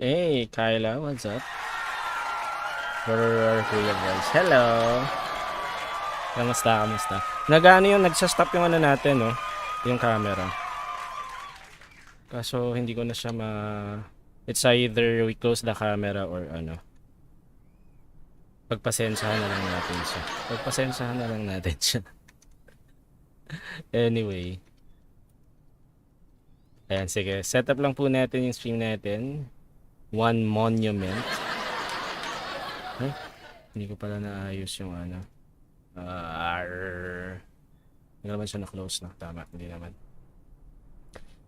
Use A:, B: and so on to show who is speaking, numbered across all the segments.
A: Hey, Kyla, what's up? Kuya guys. Hello. Kamusta? Nagano yung nagsa-stop yung ano natin, no? Yung camera. Kaso hindi ko na siya It's either we close the camera or ano. Pagpasensyahan na lang natin siya. Pagpasensyahan na lang natin siya. Anyway. Ayan, sige. Setup lang po natin yung stream natin. One monument. Ay, hindi ko pala naayos yung ano. Hindi naman siya na-close na. Tama, hindi naman.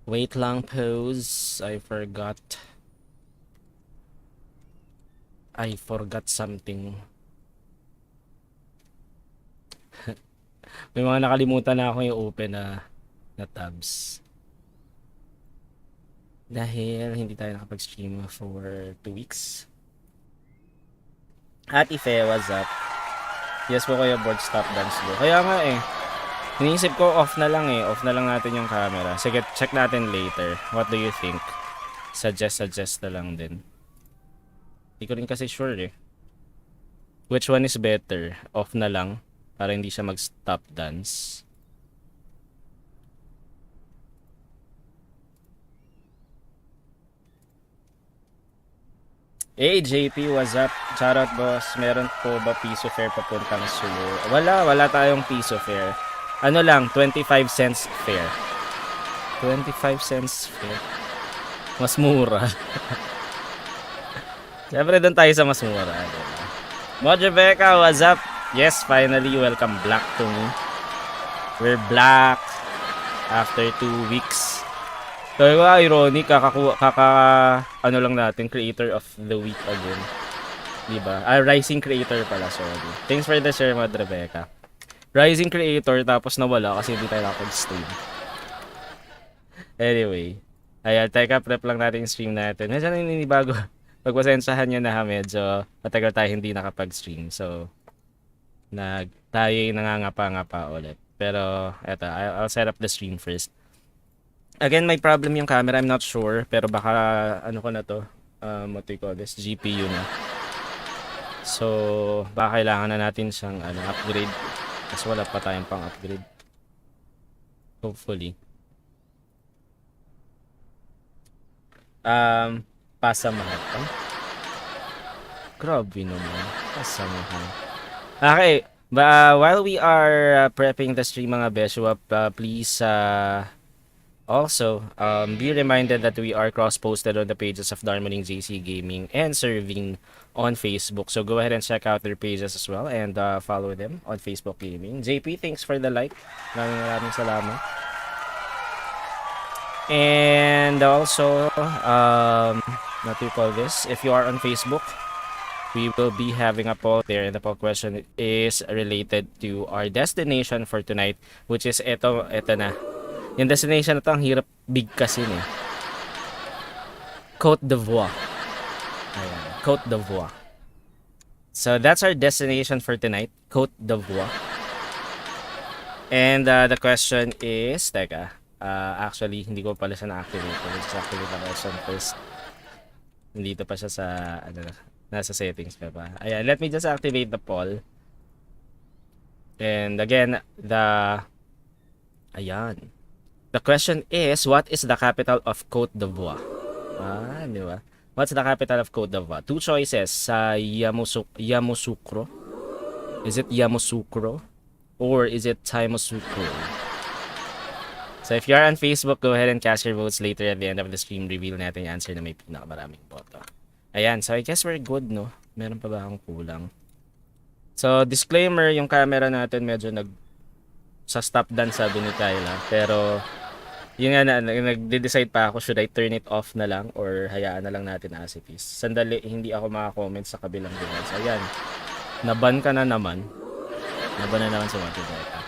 A: Wait lang, pause. I forgot something. May mga nakalimutan na ako yung open na tabs. Dahil hindi tayo nakapag-stream for 2 weeks. Ate Fe, what's up? Yes po kayo, board stop dance do. Kaya nga eh. Iniisip ko off na lang eh. Off na lang natin yung camera. Sige, check natin later. What do you think? Suggest na lang din. Hindi ko rin kasi sure eh. Which one is better? Off na lang para hindi siya mag-stop dance. Hey JP, what's up? Shoutout boss. Meron po ba piso fare papuntang Sulu? Wala tayong piso fare. Ano lang, 25 cents fare. 25 cents fare. Mas mura. Siyempre doon tayo sa mas mura. Diba? Mod Rebecca, what's up? Yes, finally, welcome back to me. We're black after 2 weeks. Kaya nga, ironic, ano lang natin, creator of the week again. Diba? Rising creator pala, sorry. Thanks for the share, Mod Rebecca. Rising creator, tapos nawala kasi hindi tayo nakapag-stream. Anyway. Ayan, teka, prep lang natin yung stream natin. Medyo naninibago. Pagpasensyahan nyo na medyo matagal tayo hindi nakapag-stream. So, tayo nangangapa-ngapa ulit. Pero, eto, I'll set up the stream first. Again, may problem yung camera. I'm not sure. Pero baka, ano ko na to? What do you call this? GPU na. So, baka kailangan na natin siyang upgrade. Kasi wala pa tayong pang upgrade. Hopefully. Pasamahan. Ay, grabe naman. Pasamahan. Okay. While we are prepping the stream mga Beshiewap, please also be reminded that we are cross-posted on the pages of Darmaning JC Gaming and Serving on Facebook. So go ahead and check out their pages as well and follow them on Facebook Gaming. JP, thanks for the like. Maraming salamat. And also, what do you call this? If you are on Facebook, we will be having a poll there, and the poll question is related to our destination for tonight, which is eto na. Yung destination na to, ang hirap bigkasin eh. Côte d'Ivoire. Ayan, Côte d'Ivoire. So that's our destination for tonight, Côte d'Ivoire. And the question is, actually, hindi ko pala siya na-activate. Let's activate the question first. Nandito pa siya sa, nasa settings pa ba. Ayan, let me just activate the poll. And again, ayan. The question is, what is the capital of Côte d'Ivoire? Di ba? What's the capital of Côte d'Ivoire? Two choices. Yamoussoukro? Is it Yamoussoukro? Or is it Yamoussoukro? So if you are on Facebook, go ahead and cast your votes later at the end of the stream. Reveal natin yung answer na may pinakamaraming boto. Ayan, so I guess we're good, no? Meron pa ba akong kulang? So, disclaimer, yung camera natin medyo sa stop dance sabi ni Kyla. Pero, yun nga nagde-decide pa ako, should I turn it off na lang or hayaan na lang natin as it is. Sandali, hindi ako maka-comment sa kabilang device. Ayan, naban ka na naman. Naban na naman sa Montevideo.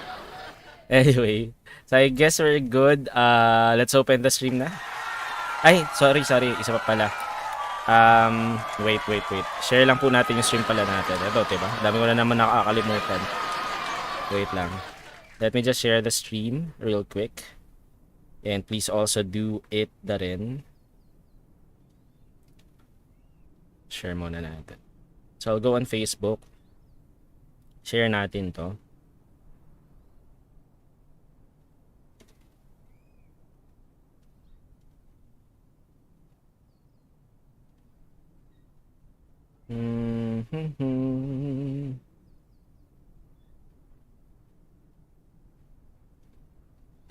A: Anyway, so I guess we're good. Let's open the stream na. Ay, sorry. Isa pa pala. Wait. Share lang po natin yung stream pala natin. Ito, diba? Dami ko na naman nakakalimutan. Wait lang. Let me just share the stream real quick. And please also do it na rin. Share muna natin. So, I'll go on Facebook. Share natin to.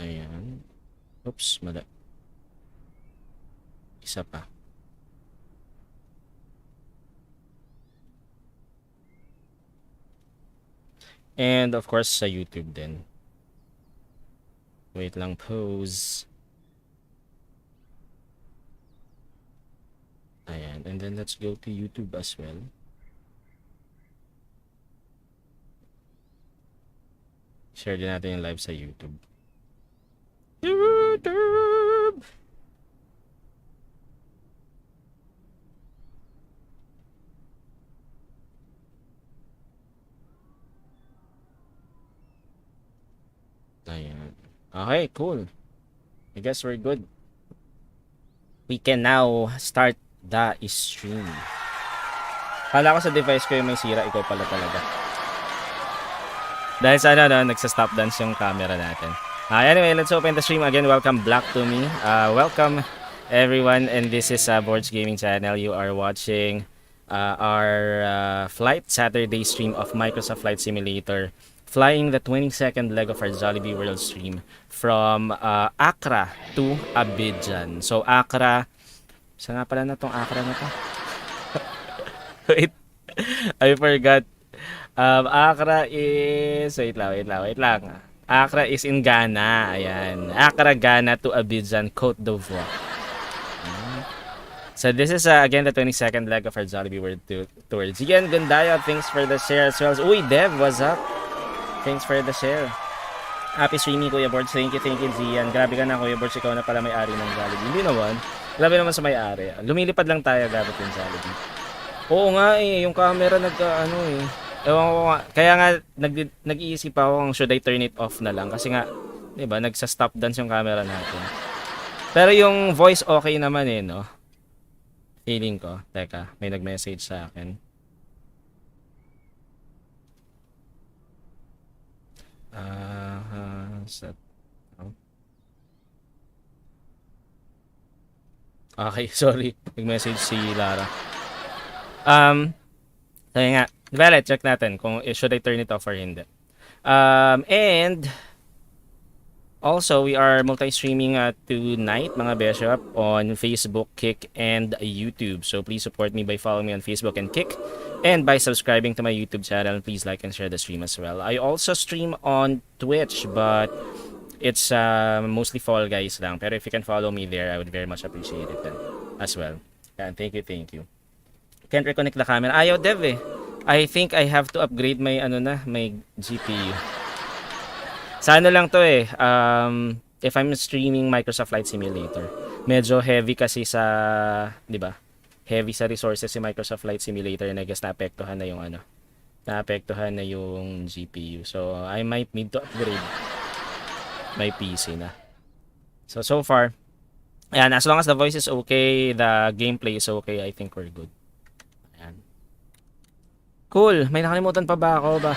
A: Ayan. Oops, mali. Isa pa. And of course sa YouTube din. Wait lang, pause. Ayan, and then let's go to YouTube as well. Share din natin yung live sa YouTube. YouTube! Ayan. Okay, cool. I guess we're good. We can now start the stream. Kala ko sa device ko yung may sira, ikaw pala talaga. Dahil sa nagsa-stop dance yung camera natin. Anyway, let's open the stream again. Welcome back to me. Welcome everyone, and this is Borg's Gaming Channel. You are watching our Flight Saturday stream of Microsoft Flight Simulator, flying the 22nd leg of our Jollibee World stream from Accra to Abidjan. So Accra, saan nga pala na tong Accra na to? Wait, I forgot. Accra is, wait lang. Accra is in Ghana. Ayan. Accra, Ghana to Abidjan, Côte d'Ivoire. So this is again the 22nd leg of our Jollibee World Tour. Gian Gundaya, thanks for the share as well. Uy, Dev, what's up? Thanks for the share. Happy streaming, Kuya Borg. Thank you, Gian. Grabe ka na, Kuya Borg. Ikaw na pala may-ari ng Jollibee. Hindi naman. Grabe naman sa may-ari. Lumilipad lang tayo gamit yung Jollibee. Oo nga eh, yung camera Ewan ko nga. Kaya nga, nag-iisip ako kung should I turn it off na lang. Kasi nga, di ba, nagsa-stop dance yung camera natin. Pero yung voice okay naman eh, no? Feeling ko. Teka, may nag-message sa akin. Okay, sorry. Nag-message si Lara. Kaya nga, diba, check natin kung should I turn it off or hindi. And also, we are multi-streaming tonight, mga Beshiewap, on Facebook, Kick, and YouTube. So please support me by following me on Facebook and Kick, and by subscribing to my YouTube channel. Please like and share the stream as well. I also stream on Twitch, but it's mostly Fall Guys lang. Pero if you can follow me there, I would very much appreciate it then, as well. And thank you. Can't reconnect the camera. Ayaw, Dev eh. I think I have to upgrade my my GPU. Sa lang to eh. If I'm streaming Microsoft Flight Simulator, medyo heavy kasi sa, 'di ba? Heavy sa resources si Microsoft Flight Simulator, and I guess naapektuhan na yung GPU. So I might need to upgrade my PC na. So far, ayan, as long as the voice is okay, the gameplay is okay, I think we're good. Cool. May nakalimutan pa ba ako ba?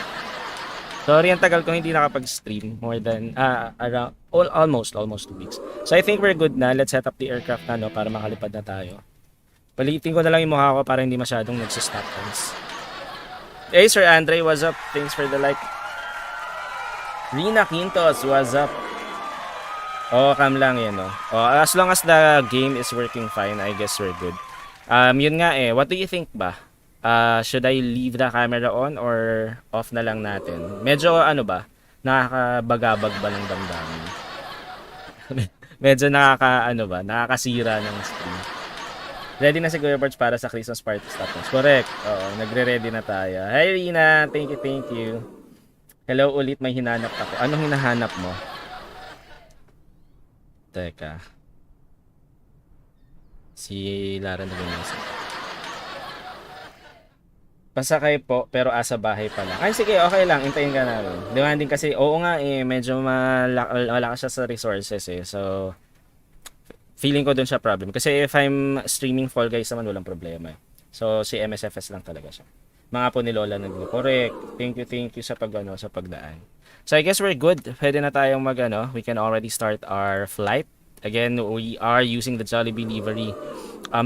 A: Sorry, ang tagal ko hindi nakapag-stream. More than, around, almost 2 weeks. So I think we're good na. Let's set up the aircraft na, no, para makalipad na tayo. Palitin ko na lang yung mukha ko para hindi masyadong nagsistop dance. Hey, Sir Andre, what's up? Thanks for the like. Rina Quintos, what's up? Oh, cam lang yan, no? Oh, as long as the game is working fine, I guess we're good. Yun nga eh. What do you think ba? Should I leave the camera on or off na lang natin? Medyo nakakabagabag ba ng damdamin? Medyo nakakasira ng stream. Ready na si Kuya Borg para sa Christmas party stop. Correct. Oo, nagre-ready na tayo. Hi Rina, thank you. Hello ulit, may hinanap ako. Anong hinahanap mo? Teka. Si Lara nag-message. Pasakay po, pero asa bahay pala. Ay, sige, okay lang. Intayin ka namin. Demanding kasi, oo nga eh, medyo malakas siya sa resources eh. So, feeling ko dun siya problem. Kasi if I'm streaming Fall Guys naman, walang problema eh. So, si MSFS lang talaga siya. Mga po ni Lola correct. Thank you sa sa pagdaan. So, I guess we're good. Pwede na tayong we can already start our flight. Again, we are using the Jollibee livery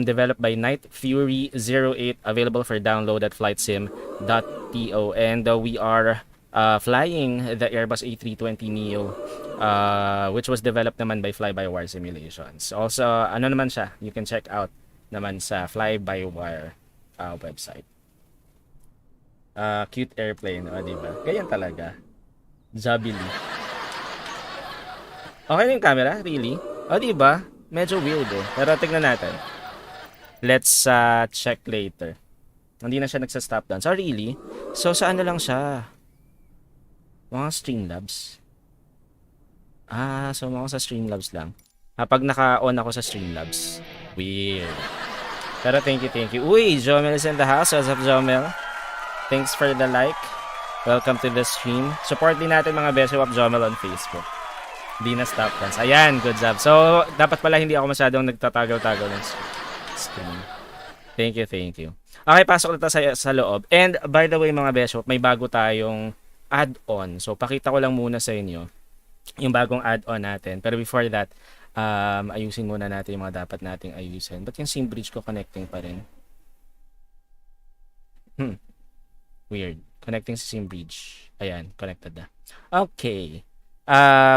A: developed by Night Fury 08, available for download at flightsim.to. And we are flying the Airbus A320neo, which was developed naman by Fly-by-Wire Simulations. Also, ano naman siya, you can check out naman sa Fly-by-Wire website. Cute airplane, diba? Ganyan talaga. Jabili. Okay na yung camera? Really? Diba? Medyo weird eh. Pero tignan natin. Let's check later. Hindi na siya nagsa-stop down. So, really? So, sa ano lang siya? Mga Streamlabs. So mga sa Streamlabs lang. Pag naka-on ako sa Streamlabs. Weird. Pero thank you. Uy, Jomel is in the house. What's up, Jomel? Thanks for the like. Welcome to the stream. Support din natin mga Beshiewap Jomel on Facebook. Di na stop dance. Ayan, good job. So, dapat pala hindi ako masyadong nagtatagal-tagal ng screen. Thank you. Okay, pasok na tayo sa loob. And by the way mga Beshiewap, may bago tayong add-on. So, pakita ko lang muna sa inyo yung bagong add-on natin. Pero before that, ayusin muna natin yung mga dapat nating ayusin. Ba't yung SIM bridge ko connecting pa rin? Weird. Connecting sa SIM bridge. Ayan, connected na. Okay.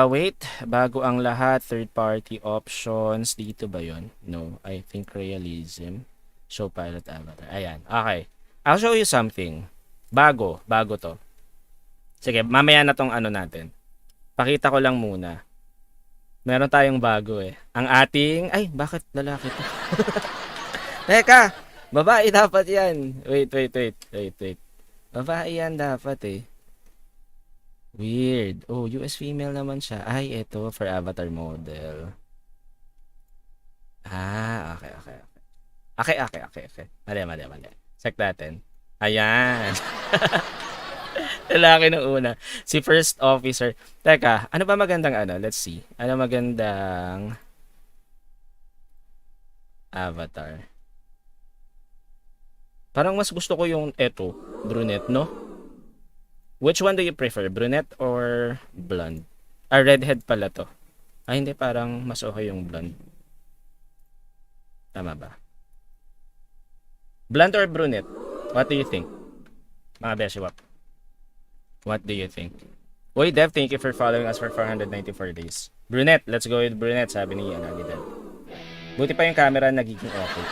A: Wait. Bago ang lahat, third-party options. Dito ba yun? No, I think realism. Show pilot avatar. Ayan. Okay. I'll show you something. Bago to. Sige, mamaya na tong ano natin. Pakita ko lang muna. Meron tayong bago eh. Ang ating... Ay, bakit lalaki to? Teka! Babae dapat yan. Wait. Babae yan dapat eh. Weird. Oh, US female naman siya. Ay, eto for avatar model. Okay. Mali. Check natin. Ayan. Lalaki ng una. Si first officer. Teka, ano ba magandang Let's see. Ano magandang avatar? Parang mas gusto ko yung eto, brunette, no? Which one do you prefer? Brunette or blonde? Redhead pala to. Hindi, parang mas okay yung blonde. Tama ba? Blonde or brunette? What do you think? Mga Beshiewap. What do you think? Uy, Dev, thank you for following us for 494 days. Brunette, let's go with brunette, sabi ni Dev. Buti pa yung camera nagiging okay.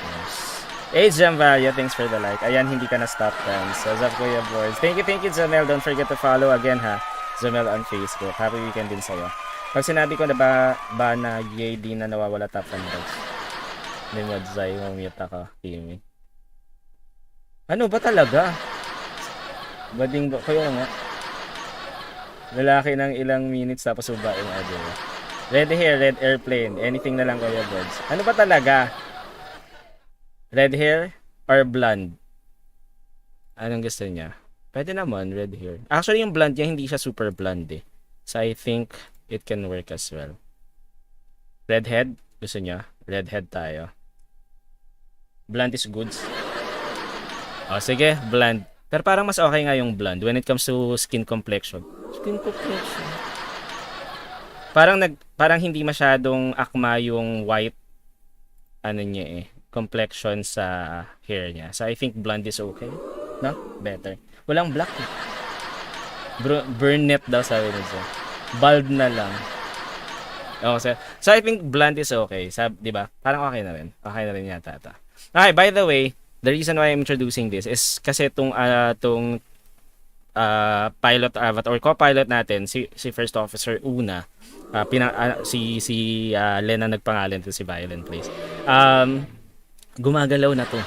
A: Hey, Jamvalia, thanks for the like. Ayan, hindi ka na stop dance. What's up, Kuya Boards? Thank you, Jamel. Don't forget to follow again, ha? Jamel on Facebook. Happy weekend din sa'yo. Pag sinabi ko na ba na yay, di na nawawala top 1 box. Hindi mo, Zay, mamute ako, Kimi. Ano ba talaga? Bading ba? Kayo nga. Lalaki ng ilang minutes tapos uba yung audio. Red hair, red airplane. Anything na lang, Kuya Boards. Ano ba talaga? Red hair or blonde? Anong gusto niya? Pwede naman, red hair. Actually, yung blonde niya, hindi siya super blonde eh. So, I think it can work as well. Redhead? Gusto niya? Redhead tayo. Blonde is good. Sige, blonde. Pero parang mas okay nga yung blonde when it comes to skin complexion. Skin complexion. Parang hindi masyadong akma yung white niya eh. Complexion sa hair niya. So I think blonde is okay. No? Better. Walang black eh. Brunette daw sabi niya. Bald na lang. Okay. So I think blonde is okay. Di ba? Parang okay na rin. Okay na rin yata ata. Okay, by the way, the reason why I'm introducing this is kasi tong pilot avatar or co-pilot natin, si First Officer Una, si Lena nagpangalan to si Violent Place. Gumagalaw na to.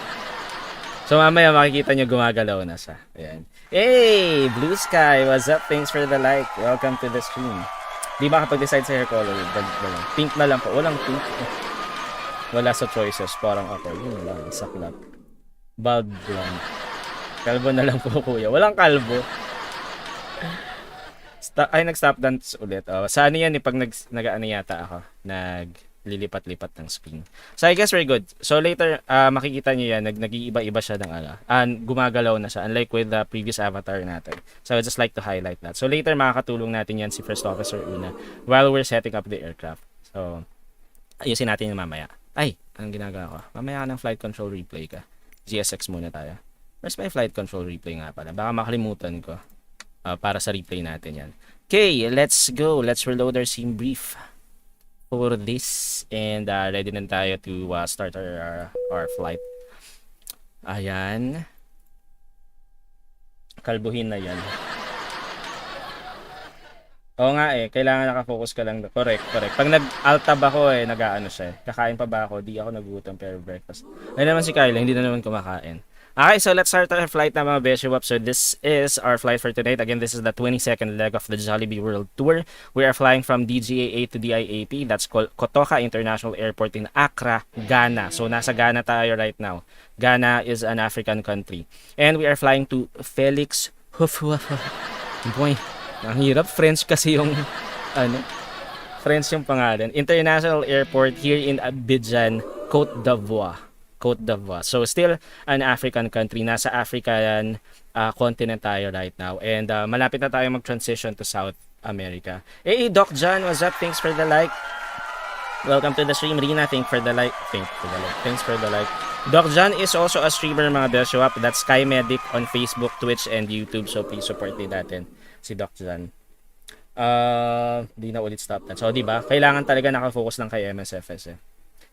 A: So mamaya makikita nyo gumagalaw na siya. Ayan. Hey! Blue Sky! What's up? Thanks for the like. Welcome to the stream. Di ba kapag decide sa hair color? Pink na lang po. Walang pink. Wala sa choices. Parang ako. Yun lang. Saklap. Bald blonde. Kalbo na lang po kuya. Walang kalbo. Nag-stop dance ulit. Sa ano yan pag nag-ano yata ako? lilipat-lipat ng screen. So I guess we're good. So later, makikita nyo yan, nag-iiba-iba siya ng gumagalaw na siya, unlike with the previous avatar natin. So I just like to highlight that. So later, makakatulong natin yan si First Officer Una while we're setting up the aircraft. So, ayusin natin yung mamaya. Ay, anong ginagawa ko? Mamaya ka ng flight control replay ka. GSX muna tayo. Where's my flight control replay nga pala? Baka makalimutan ko. Para sa replay natin yan. Okay, let's go. Let's reload our scene brief for this. And ready na tayo to start our flight. Ayan. Kalbuhin na yan. Oo nga kailangan nakafocus ka lang. Correct. Pag nag-alt-tab ako nag-aano siya. Kakain pa ba ako? Di ako nagutom pero breakfast. Ayun naman si Kyla, hindi na naman kumakain. Okay, so let's start our flight na mga Beshiewap. So this is our flight for tonight. Again, this is the 22nd leg of the Jollibee World Tour. We are flying from DGAA to DIAP. That's called Kotoka International Airport in Accra, Ghana. So nasa Ghana tayo right now. Ghana is an African country. And we are flying to Felix Boy. Ang hirap, French kasi yung French yung pangalan. International Airport here in Abidjan, Côte d'Ivoire. So still an African country. Nasa African continent tayo right now. And malapit na tayo mag-transition to South America. Hey, Doc John, what's up? Thanks for the like. Welcome to the stream. Rina, thanks for the like. Doc John is also a streamer mga Beshiewap. That's Sky Medic on Facebook, Twitch, and YouTube. So please support din natin si Doc John. Di na ulit stop na. So, di ba? Kailangan talaga nakafocus lang kay MSFS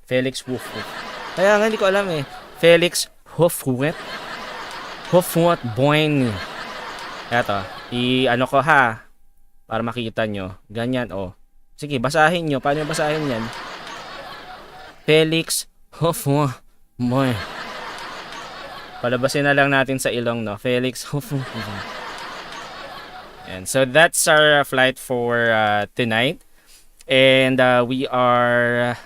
A: Felix Hufwet. Kaya nga, hindi ko alam Felix Hufwet. Boing. Eto. I-ano ko ha. Para makita nyo. Ganyan, Sige, basahin nyo. Paano basahin yan? Felix Hufwet. Boing. Palabasin na lang natin sa ilong, no? Felix Hufwet. And so that's our flight for tonight. And we are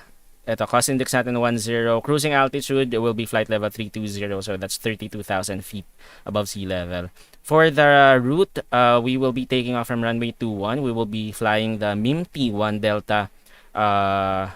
A: cost index natin 10. Cruising altitude will be flight level 320. So that's 32,000 feet above sea level. For the route, we will be taking off from runway 21. We will be flying the MIMT 1 Delta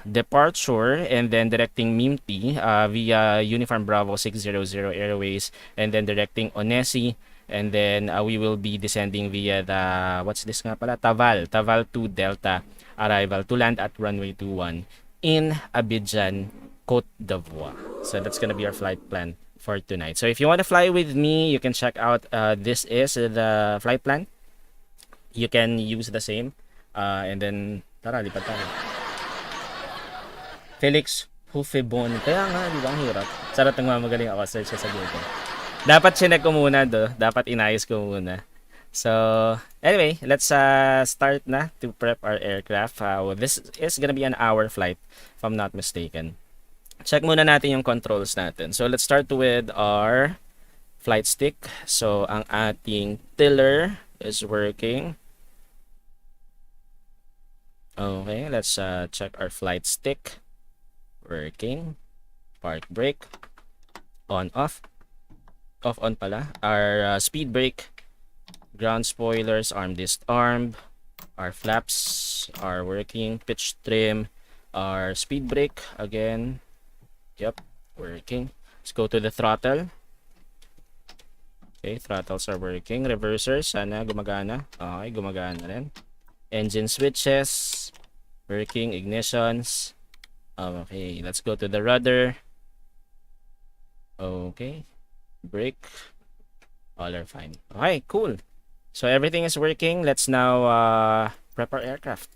A: departure and then directing MIMT via Uniform Bravo 600 Airways and then directing Onesi. And then we will be descending via the, what's this nga pala? Taval 2 Delta arrival to land at runway 21 in Abidjan, Côte d'Ivoire. So that's gonna be our flight plan for tonight. So if you want to fly with me, you can check out, this is the flight plan. You can use the same. And then, tara, lipat tayo. Felix Hufebon. Kaya nga, di ba ang hirap? Sarap ng mamagaling ako, search sa Google. Dapat chinek ko muna dapat inayos ko muna. So anyway, let's start na to prep our aircraft. This is gonna be an hour flight if I'm not mistaken. Check muna natin yung controls natin. So let's start with our flight stick. So ang ating tiller is working. Okay, let's check our flight stick. Working. Park brake. On off. Off on pala. Our speed brake, ground spoilers, arm disarmed, our flaps are working, pitch trim, our speed brake again, yep, working. Let's go to the throttle. Okay, throttles are working. Reversers, sana gumagana. Okay, gumagana rin. Engine switches, working. Ignitions. Okay, let's go to the rudder. Okay. Brake, all are fine. Okay, cool. So everything is working. Let's now prep our aircraft.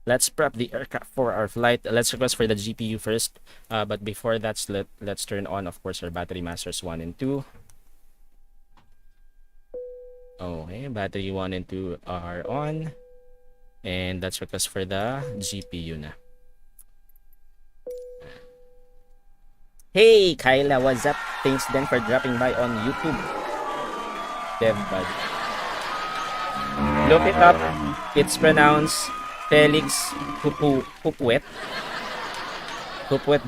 A: Let's prep the aircraft for our flight. Let's request for the GPU first. But before that, let's turn on, of course, our battery masters 1 and 2. Okay, battery 1 and 2 are on. And let's request for the GPU na. Hey, Kyla, what's up? Thanks then for dropping by on YouTube. DevBud. Look it up. It's pronounced Felix Hufwet. Hufwet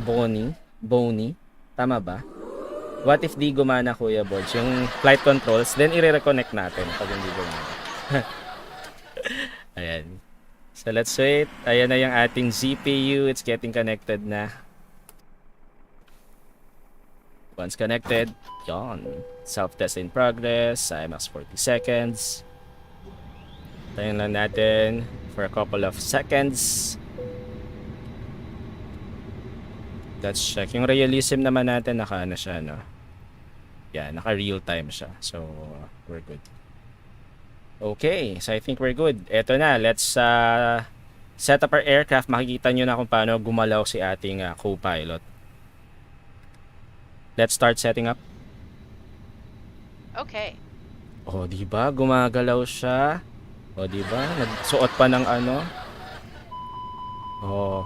A: Boni. Tama ba? What if di gumana, Kuya Borg? Yung flight controls, then i-reconnect natin pag hindi gumana. Ayan. So let's wait. Ayan na yung ating GPU. It's getting connected na. Once connected, yon. Self-test in progress. IMAX 40 seconds. Tayo lang natin for a couple of seconds. Let's check. Yung realism naman natin, naka ano siya, no? Yeah, naka real time siya. So, we're good. Okay, so I think we're good. Eto na, let's set up our aircraft. Makikita nyo na kung paano gumalaw si ating co-pilot. Let's start setting up.
B: Okay.
A: Oh, di ba? Gumagalaw siya. Oh, di ba? Nagsuot pa ng ano. Oh.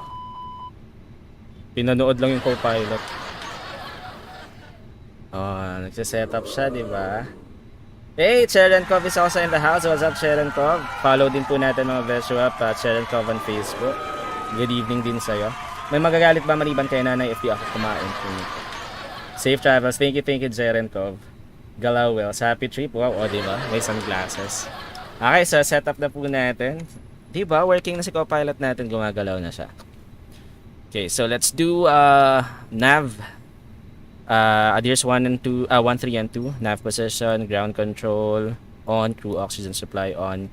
A: Pinanood lang yung co-pilot. Oh, nagse-set up siya, di ba? Hey, Cherenkov is also in the house. What's up, Cherenkov? Follow din po natin mga Beshiewap at Cherenkov on Facebook. Good evening din sa'yo. May magagalit ba maliban kay nanay if di ako kumain? Safe travels. Thank you, Cherenkov. Galaw Wells. Happy trip. Wow, oh, di ba? May sunglasses. Okay, so set up na po natin. Di ba? Working na si co-pilot natin. Gumagalaw na siya. Okay, so let's do nav. Adheres 1 and 2, 1, 3 and 2. Nav position, ground control on, crew oxygen supply on.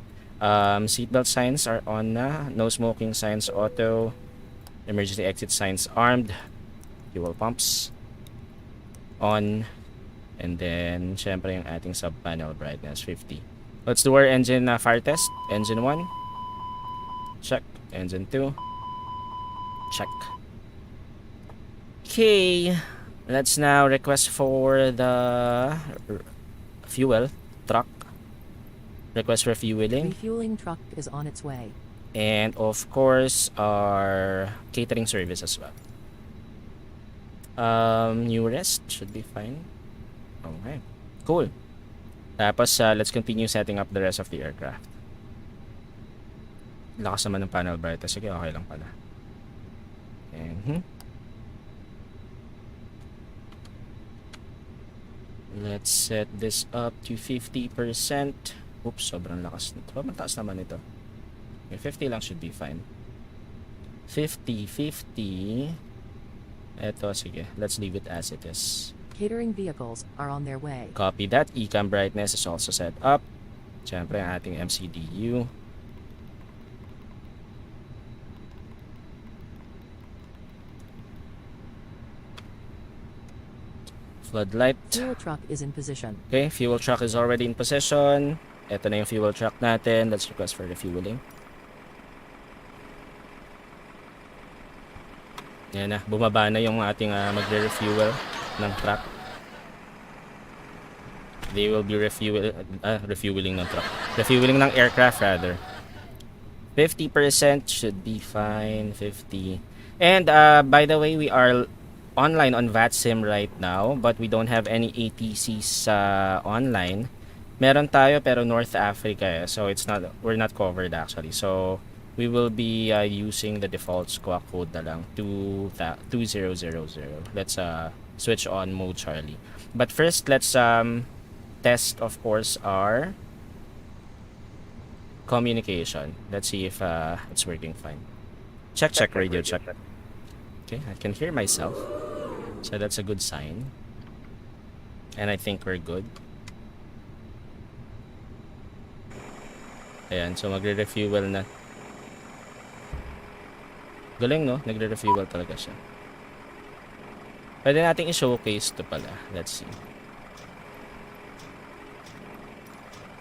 A: Seatbelt signs are on na. No smoking signs auto. Emergency exit signs armed. Fuel pumps on. And then, syempre yung ating sub panel brightness 50. Let's do our engine fire test. Engine 1. Check. Engine 2. Check. Okay. Let's now request for the fuel truck. Request for fueling.
C: Refueling truck is on its way.
A: And of course, our catering service as well. New rest should be fine. Okay, cool. Tapos let's continue setting up the rest of the aircraft. Lakas naman ng panel brightness. Sige, okay lang pala. And let's set this up to 50%. Oops, sobrang lakas nito. Mataas naman ito. Okay, 50 lang should be fine. 50, 50. Eto, sige. Let's leave it as it is.
C: Catering vehicles are on their way.
A: Copy that. Ecam brightness is also set up. Siyempre, ang ating MCDU. Floodlight.
C: Fuel truck is in position.
A: Okay, fuel truck is already in position. Ito na yung fuel truck natin. Let's request for refueling. Yan na, bumaba na yung ating magre-refuel ng truck. They will be refueling ng truck. Refueling ng aircraft rather. 50% should be fine. 50. And by the way, we are online on VATSIM right now, but we don't have any ATCs online. Meron tayo pero North Africa eh, so we're not covered actually. So we will be using the default squawk code na lang 2000. Let's switch on mode Charlie. But first let's test of course our communication. Let's see if it's working fine. Check radio check. Okay, I can hear myself. So that's a good sign. And I think we're good. Ayan, so magre-refuel na. Galing no? Nagre-refuel talaga siya. Pwede nating i-showcase to pala. Let's see.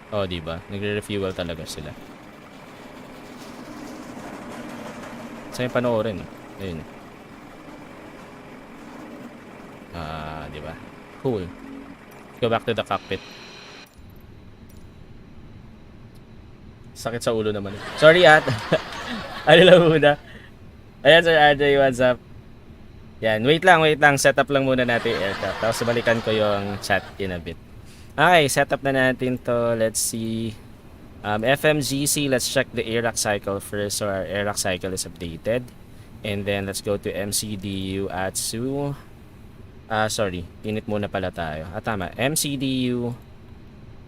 A: Oh, diba? Nagre-refuel talaga sila. Saan yung panoorin? Ayun. Diba? Cool. Go back to the cockpit. Sakit sa ulo naman. Sorry at. Ano lang muna. Ayan Sir RJ, what's up? Yan, wait lang. Set up lang muna natin yung aircraft. Tapos balikan ko yung chat in a bit. Okay, set up na natin to. Let's see. FMGC, let's check the AIRAC cycle first. So our AIRAC cycle is updated. And then let's go to MCDU ATSU. Sorry, init muna pala tayo. Tama. MCDU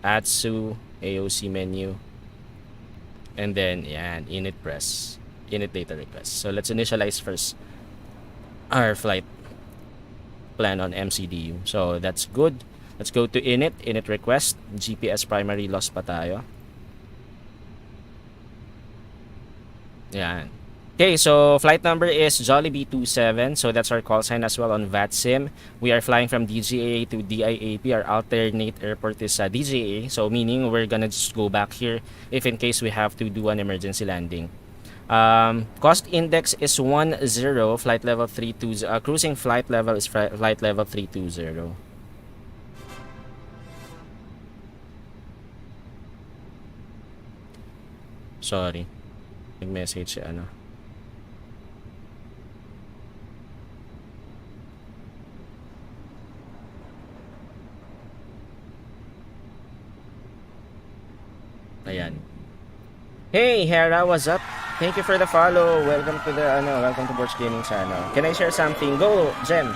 A: ATSU AOC menu. And then, yan, init press. Init data request. So, let's initialize first our flight plan on MCDU. So, that's good. Let's go to init request. GPS primary lost pa tayo. Yan. Okay, so flight number is Jollibee 27. So that's our call sign as well on VATSIM. We are flying from DGAA to DIAP. Our alternate airport is DGAA. So meaning we're gonna just go back here if in case we have to do an emergency landing. Cost index is 10. Flight level 320. Cruising flight level is flight level 320. Sorry. Nag-message si ano. Ayan. Hey, Hera, what's up? Thank you for the follow. Welcome to Borg Gaming channel. Can I share something? Go, Jem.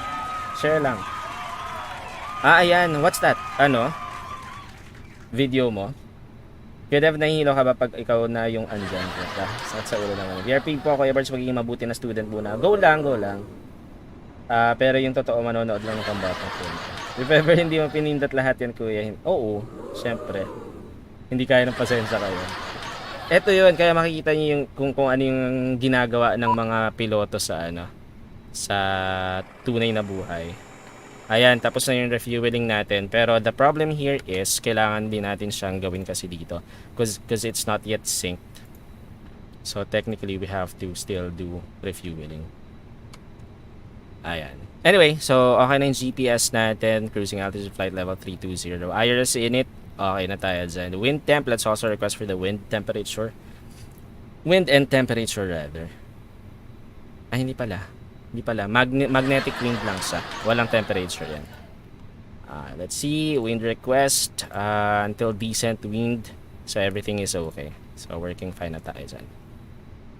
A: Share lang. Ayan. What's that? Video mo? Kaya nahihilo ka ba pag ikaw na yung andyan? Sa ulo naman. VRP po ako, Evarts, magiging mabuti na student muna. Go lang. Pero yung totoo, manonood lang ng pambatang film. If ever hindi mo pinindot lahat yan, kuya. Oo, syempre. Hindi kaya ng pasensya kayo. Ito yun, kaya makikita niyo yung kung ano yung ginagawa ng mga piloto sa sa tunay na buhay. Ayan, tapos na yung refueling natin. Pero the problem here is, kailangan din natin siyang gawin kasi dito. Because it's not yet synced. So technically, we have to still do refueling. Ayan. Anyway, so okay na yung GPS natin. Cruising altitude flight level 320. IRS init. Okay na tayo dyan. Wind temp. Let's also request for the wind temperature. Wind and temperature rather. Ay, hindi pala. Magnetic wind lang siya. Walang temperature yan. Let's see. Wind request. Until decent wind. So everything is okay. So working fine na tayo dyan.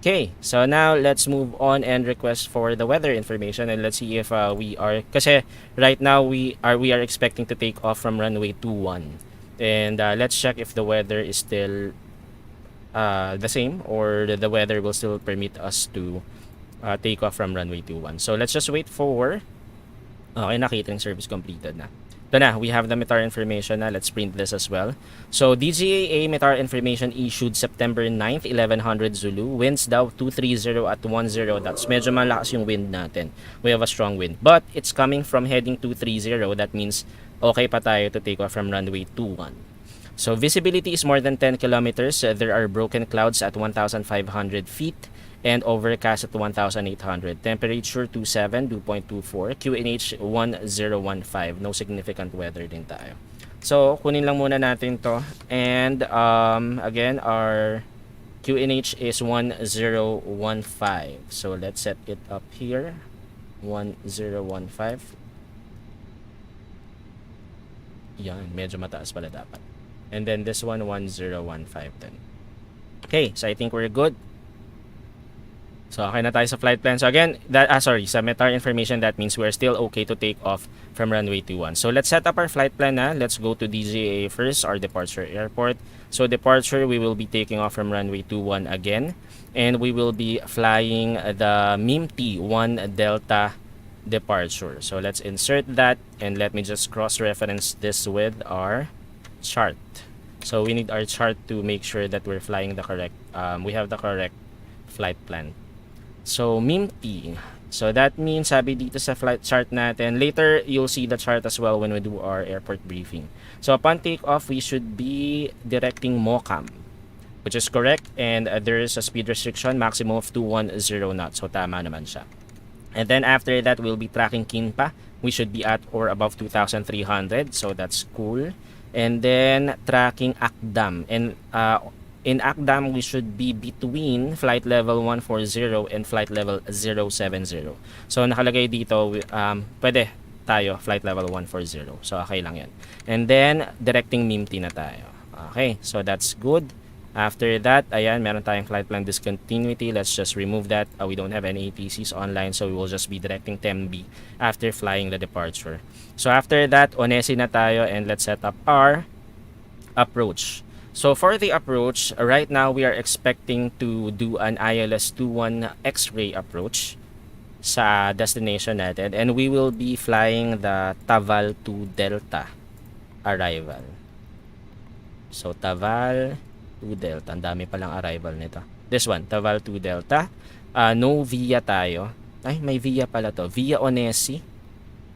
A: Okay. So now let's move on and request for the weather information. And let's see if we are... Kasi right now we are expecting to take off from runway 21. And let's check if the weather is still the same or the weather will still permit us to take off from runway 21. So let's just wait for... Okay na, catering service completed na. Ito na, we have the METAR information na. Let's print this as well. So DGAA METAR information issued September 9th, 1100 Zulu. Winds daw 230 at 10 knots. Medyo malakas yung wind natin. We have a strong wind. But it's coming from heading 230. That means okay pa tayo to take off from runway 21. So visibility is more than 10 kilometers. There are broken clouds at 1,500 feet and overcast at 1,800. Temperature 27, 2.24. QNH 1015. No significant weather din tayo. So kunin lang muna natin to. And again, our QNH is 1015. So let's set it up here. 1015. Yan, medyo mataas pala dapat. And then this one, 1015 then. Okay, so I think we're good. So okay na tayo sa flight plan. So again, sa METAR information, that means we're still okay to take off from runway 21. So let's set up our flight plan na. Let's go to DGAA first, our departure airport. So departure, we will be taking off from runway 21 again. And we will be flying the MIMT 1 Delta departure. So let's insert that and let me just cross-reference this with our chart. So we need our chart to make sure that we're flying the correct we have the correct flight plan. So MIMT, so that means sabi dito sa flight chart natin, later you'll see the chart as well when we do our airport briefing. So upon takeoff, we should be directing MOCAM, which is correct, and there is a speed restriction maximum of 210 knots. So tama naman siya. And then after that, we'll be tracking Kinpa. We should be at or above 2,300. So that's cool. And then tracking Akdam. And in Akdam, we should be between flight level 140 and flight level 070. So nakalagay dito, pwede tayo flight level 140. So okay lang yan. And then directing MIMT na tayo. Okay, so that's good. After that, ayan, meron tayong flight plan discontinuity. Let's just remove that. We don't have any ATCs online, so we will just be directing 10B after flying the departure. So after that, Onesi na tayo, and let's set up our approach. So for the approach, right now we are expecting to do an ILS 21 X-ray approach sa destination natin, and we will be flying the Taval to Delta arrival. So Taval to Delta, ang dami palang arrival nito. This one, Taval to Delta. No via tayo. Ay, may via pala to. Via Onesi.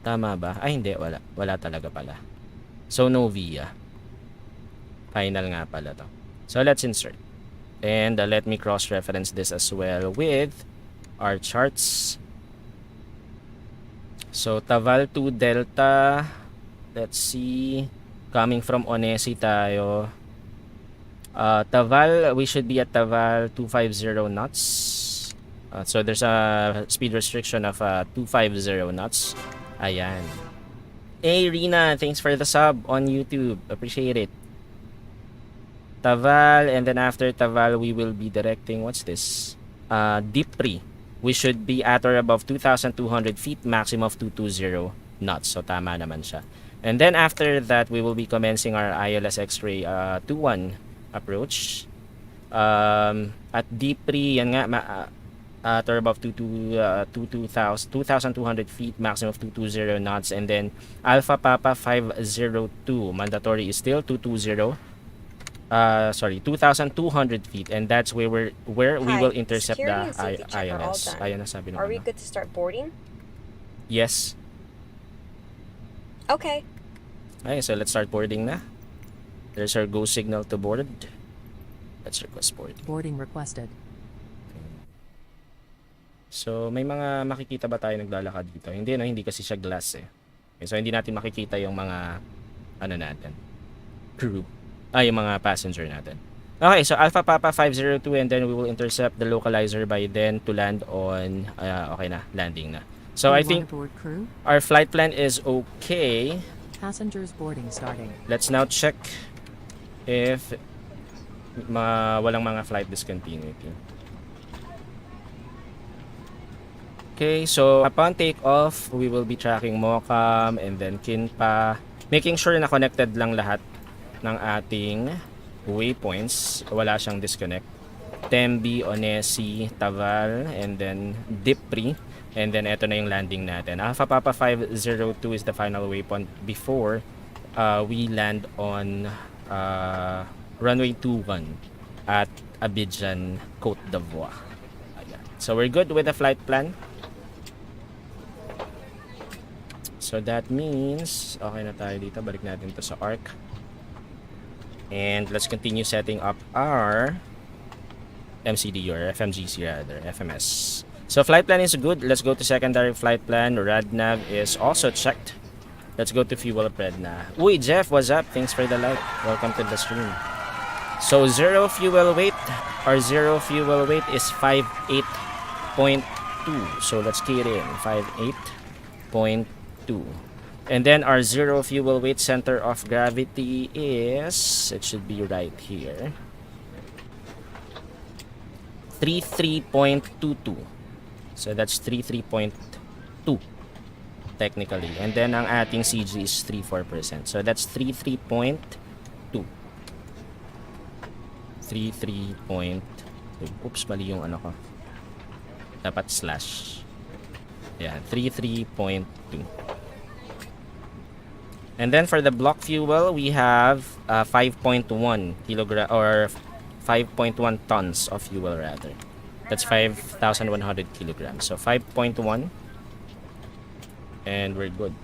A: Tama ba? Ay, hindi. Wala talaga pala. So, no via. Final nga pala to. So, let's insert. And let me cross-reference this as well with our charts. So, Taval to Delta. Let's see. Coming from Onesi tayo. Taval, we should be at Taval 250 knots. So there's a speed restriction of 250 knots. Ayan. Hey Rina, thanks for the sub on YouTube. Appreciate it. Taval, and then after Taval we will be directing, what's this? Dipri. We should be at or above 2,200 feet, maximum of 220 knots. So tama naman siya. And then after that we will be commencing our ILS X-ray 21 approach. At Dipri, yan nga, at or above 2,200 feet, maximum of 220 knots. And then Alpha Papa 502, mandatory is still 220. 2,200 feet, and that's where we will intercept the ILS. Ayan na sabi
B: Are we good to start boarding?
A: Yes.
B: Okay.
A: Okay, so let's start boarding na. There's our go signal to board. Let's request boarding.
C: Boarding requested.
A: So, may mga makikita ba tayo naglalakad dito? Hindi, no? Hindi kasi siya glass eh. Okay, so, hindi natin makikita yung mga ano natin, crew. Yung mga passenger natin. Okay, so Alpha Papa 502, and then we will intercept the localizer by then to land on, okay na, landing na. So, I think
C: Board crew.
A: our flight plan is okay.
C: Passengers boarding starting.
A: Let's now check if walang mga flight discontinuity. Okay, so upon takeoff, we will be tracking MOCAM and then KINPA, making sure na connected lang lahat ng ating waypoints, wala siyang disconnect. Tembi, Onesi, Taval, and then Dipri, and then eto na yung landing natin. Alpha Papa 502 is the final waypoint before we land on runway 21 at Abidjan, Côte d'Ivoire. So we're good with the flight plan. So that means okay na tayo dito. Balik natin to sa ARC. And let's continue setting up our MCD or FMGC rather, FMS. So flight plan is good. Let's go to secondary flight plan. RadNav is also checked. Let's go to fuel prep na. Uy, Jeff, what's up? Thanks for the like. Welcome to the stream. So zero fuel weight. Our zero fuel weight is 58.2. So let's key it in. 58.2. And then our zero fuel weight center of gravity is, it should be right here, 33.22. So that's 33.2 technically. And then ang ating CG is 34%. So that's 33.2. 33.2. Oops, mali yung ano ko. Dapat slash. Yeah, 33.2. And then for the block fuel, we have 5.1 kilogram or 5.1 tons of fuel rather. That's 5,100 kilograms. So 5.1, and we're good.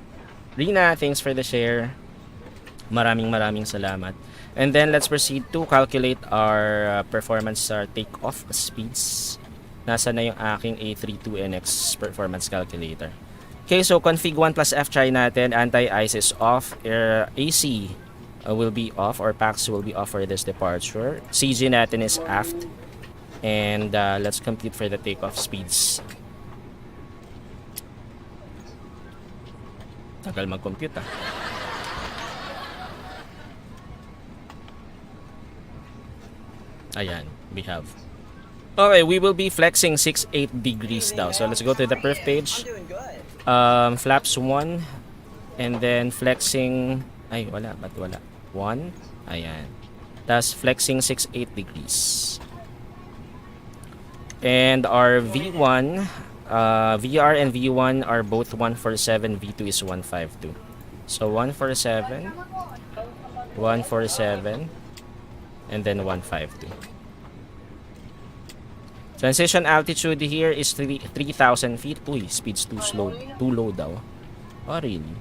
A: Rina, thanks for the share. Maraming salamat. And then let's proceed to calculate our performance takeoff speeds. Nasa na yung aking A32NX performance calculator. Okay, so config 1 plus F try natin. Anti-ice is off. AC will be off, or PAX will be off for this departure. CG natin is aft. And let's compute for the takeoff speeds. Tagal mag-compute ah. Ayan, we have. Okay, we will be flexing 6-8 degrees daw. So let's go to the perf page. Flaps 1. And then flexing. Ay, wala. Ba't wala? 1. Ayan. Tas flexing 68 degrees. And our V1, VR and V1 are both 147, V2 is 152. So 147, 147, and then 152. Transition altitude here is 3,000 feet. Uy, speed's too slow. Too low daw. Oh, really?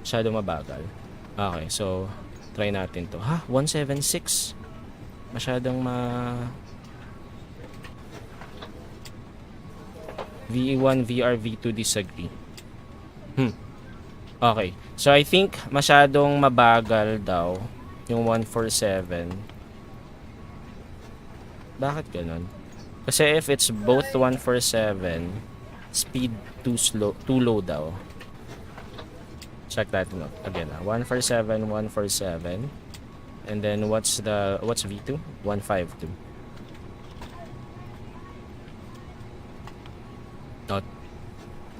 A: Masyado mabagal. Okay, so try natin to. Ha? 176? Masyadong V1, VR, V2 disagree. Okay. So I think masyadong mabagal daw yung 147. Bakit ganun? Kasi if it's both 147, speed too low daw. Check that out again. 147, 147. And then what's V2? 152.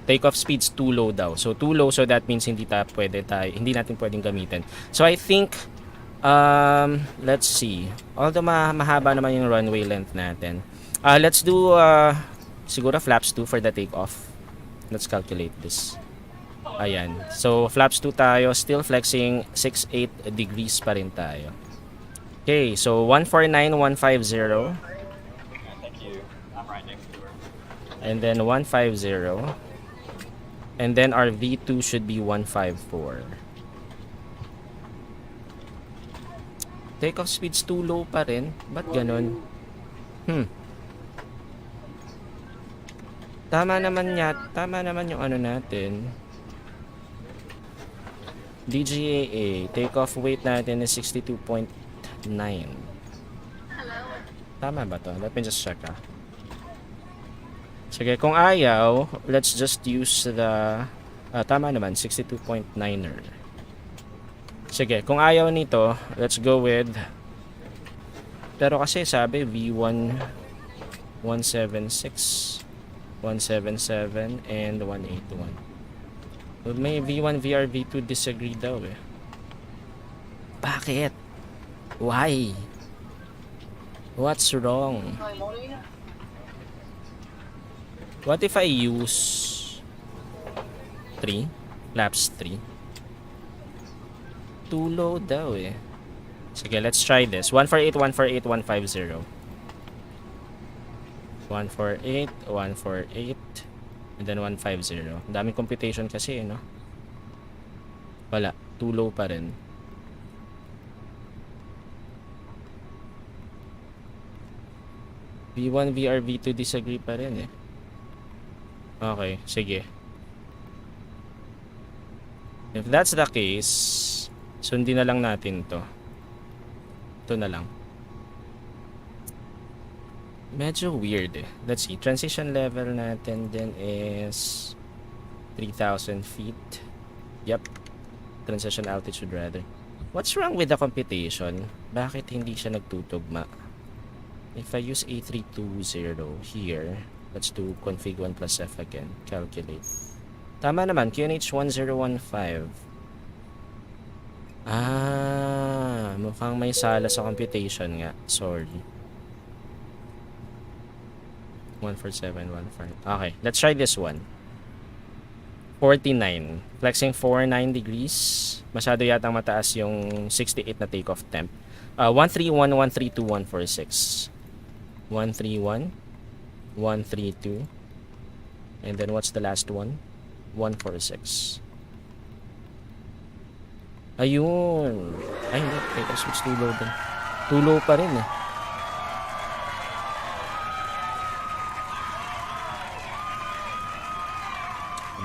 A: Takeoff speed's too low daw. So too low, so that means hindi natin pwedeng gamitin. So I think let's see. Although mahaba naman yung runway length natin. Let's do siguro flaps 2 for the takeoff. Let's calculate this. Ayan. So flaps 2 tayo, still flexing 68 degrees pa rin tayo. Okay, so 149, 150.
B: Thank you. I'm right next to her.
A: And then 150. And then our V2 should be 154. Takeoff speed's too low pa rin. Ba't ganun? Tama naman yung ano natin. DGAA, takeoff weight natin is 62.9. Tama ba to? Let me just check Sige, kung ayaw, let's just use the tama naman, 62.9er. Sige, kung ayaw nito, let's go with, pero kasi sabi V1 176, 177, and 181. Well, may V1, VR, V2 disagree daw eh. Bakit? Why? What's wrong? What if I use 3? Laps 3? Too low daw eh. Sige, let's try this. 148, 148, 150. 148, 148, and then 150. Daming computation kasi, no? Wala. Too low pa rin. V1, VR, V2 disagree pa rin eh. Okay, sige. If that's the case, sundin na lang natin to. Ito na lang. Medyo weird eh. Let's see. Transition level natin din is 3,000 feet. Yep. Transition altitude rather. What's wrong with the computation? Bakit hindi siya nagtutugma? If I use A320 here, let's do config 1 plus F again. Calculate. Tama naman. QNH 1015. Mukhang may sala sa computation nga. Sorry. 147, 15. Okay. Let's try this one. 49. Flexing 49 degrees. Masyado yatang mataas yung 68 na takeoff temp. 131, 132, 146. 131. 132, and then what's the last one? 146. Ayun. Ay hindi, takeoff switch too low din. Too low pa rin eh.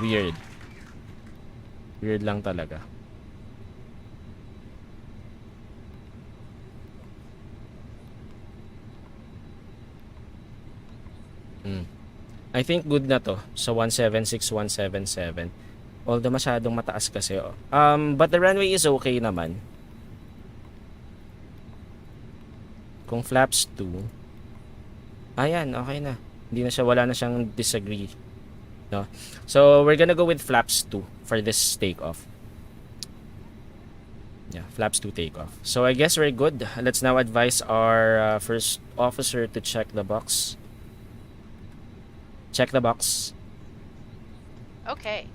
A: Weird. Weird lang talaga. I think good na to sa 176, 177. Although masyadong mataas kasi. But the runway is okay naman. Kung flaps 2, ayan, okay na. Hindi na siya, wala na siyang disagree. No? So, we're gonna go with flaps 2 for this takeoff. Yeah, flaps 2 takeoff. So I guess we're good. Let's now advise our first officer to check the box. Check the box.
D: Okay.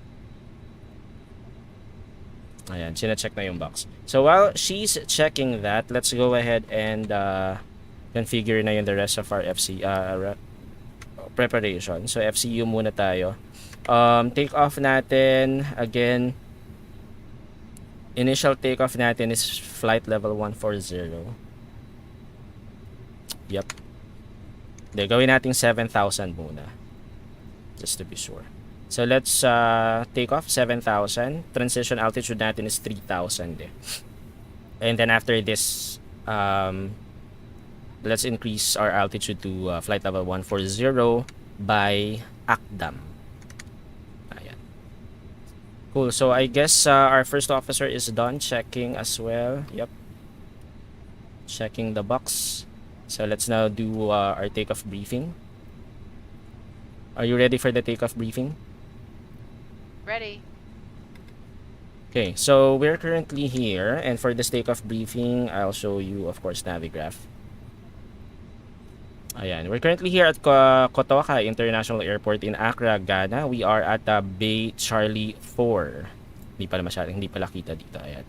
A: Ayan, sina-check na yung box. So while she's checking that, let's go ahead and configure na yung the rest of our preparation. So FCU muna tayo. Take off natin, again, initial takeoff natin is flight level 140. Yep. Hindi, gawin natin 7,000 muna. Just to be sure. So let's take off 7,000. Transition altitude natin is 3,000 eh. And then after this, let's increase our altitude to flight level 140 by ACDAM. Ayan. Cool. So I guess our first officer is done checking as well. Yep. Checking the box. So let's now do our takeoff briefing. Are you ready for the takeoff briefing?
D: Ready.
A: Okay, so we're currently here, and for this takeoff briefing, I'll show you, of course, Navigraph. Ayan, we're currently here at Kotoka International Airport in Accra, Ghana. We are at Bay Charlie 4. Hindi pala kita dito. Ayan.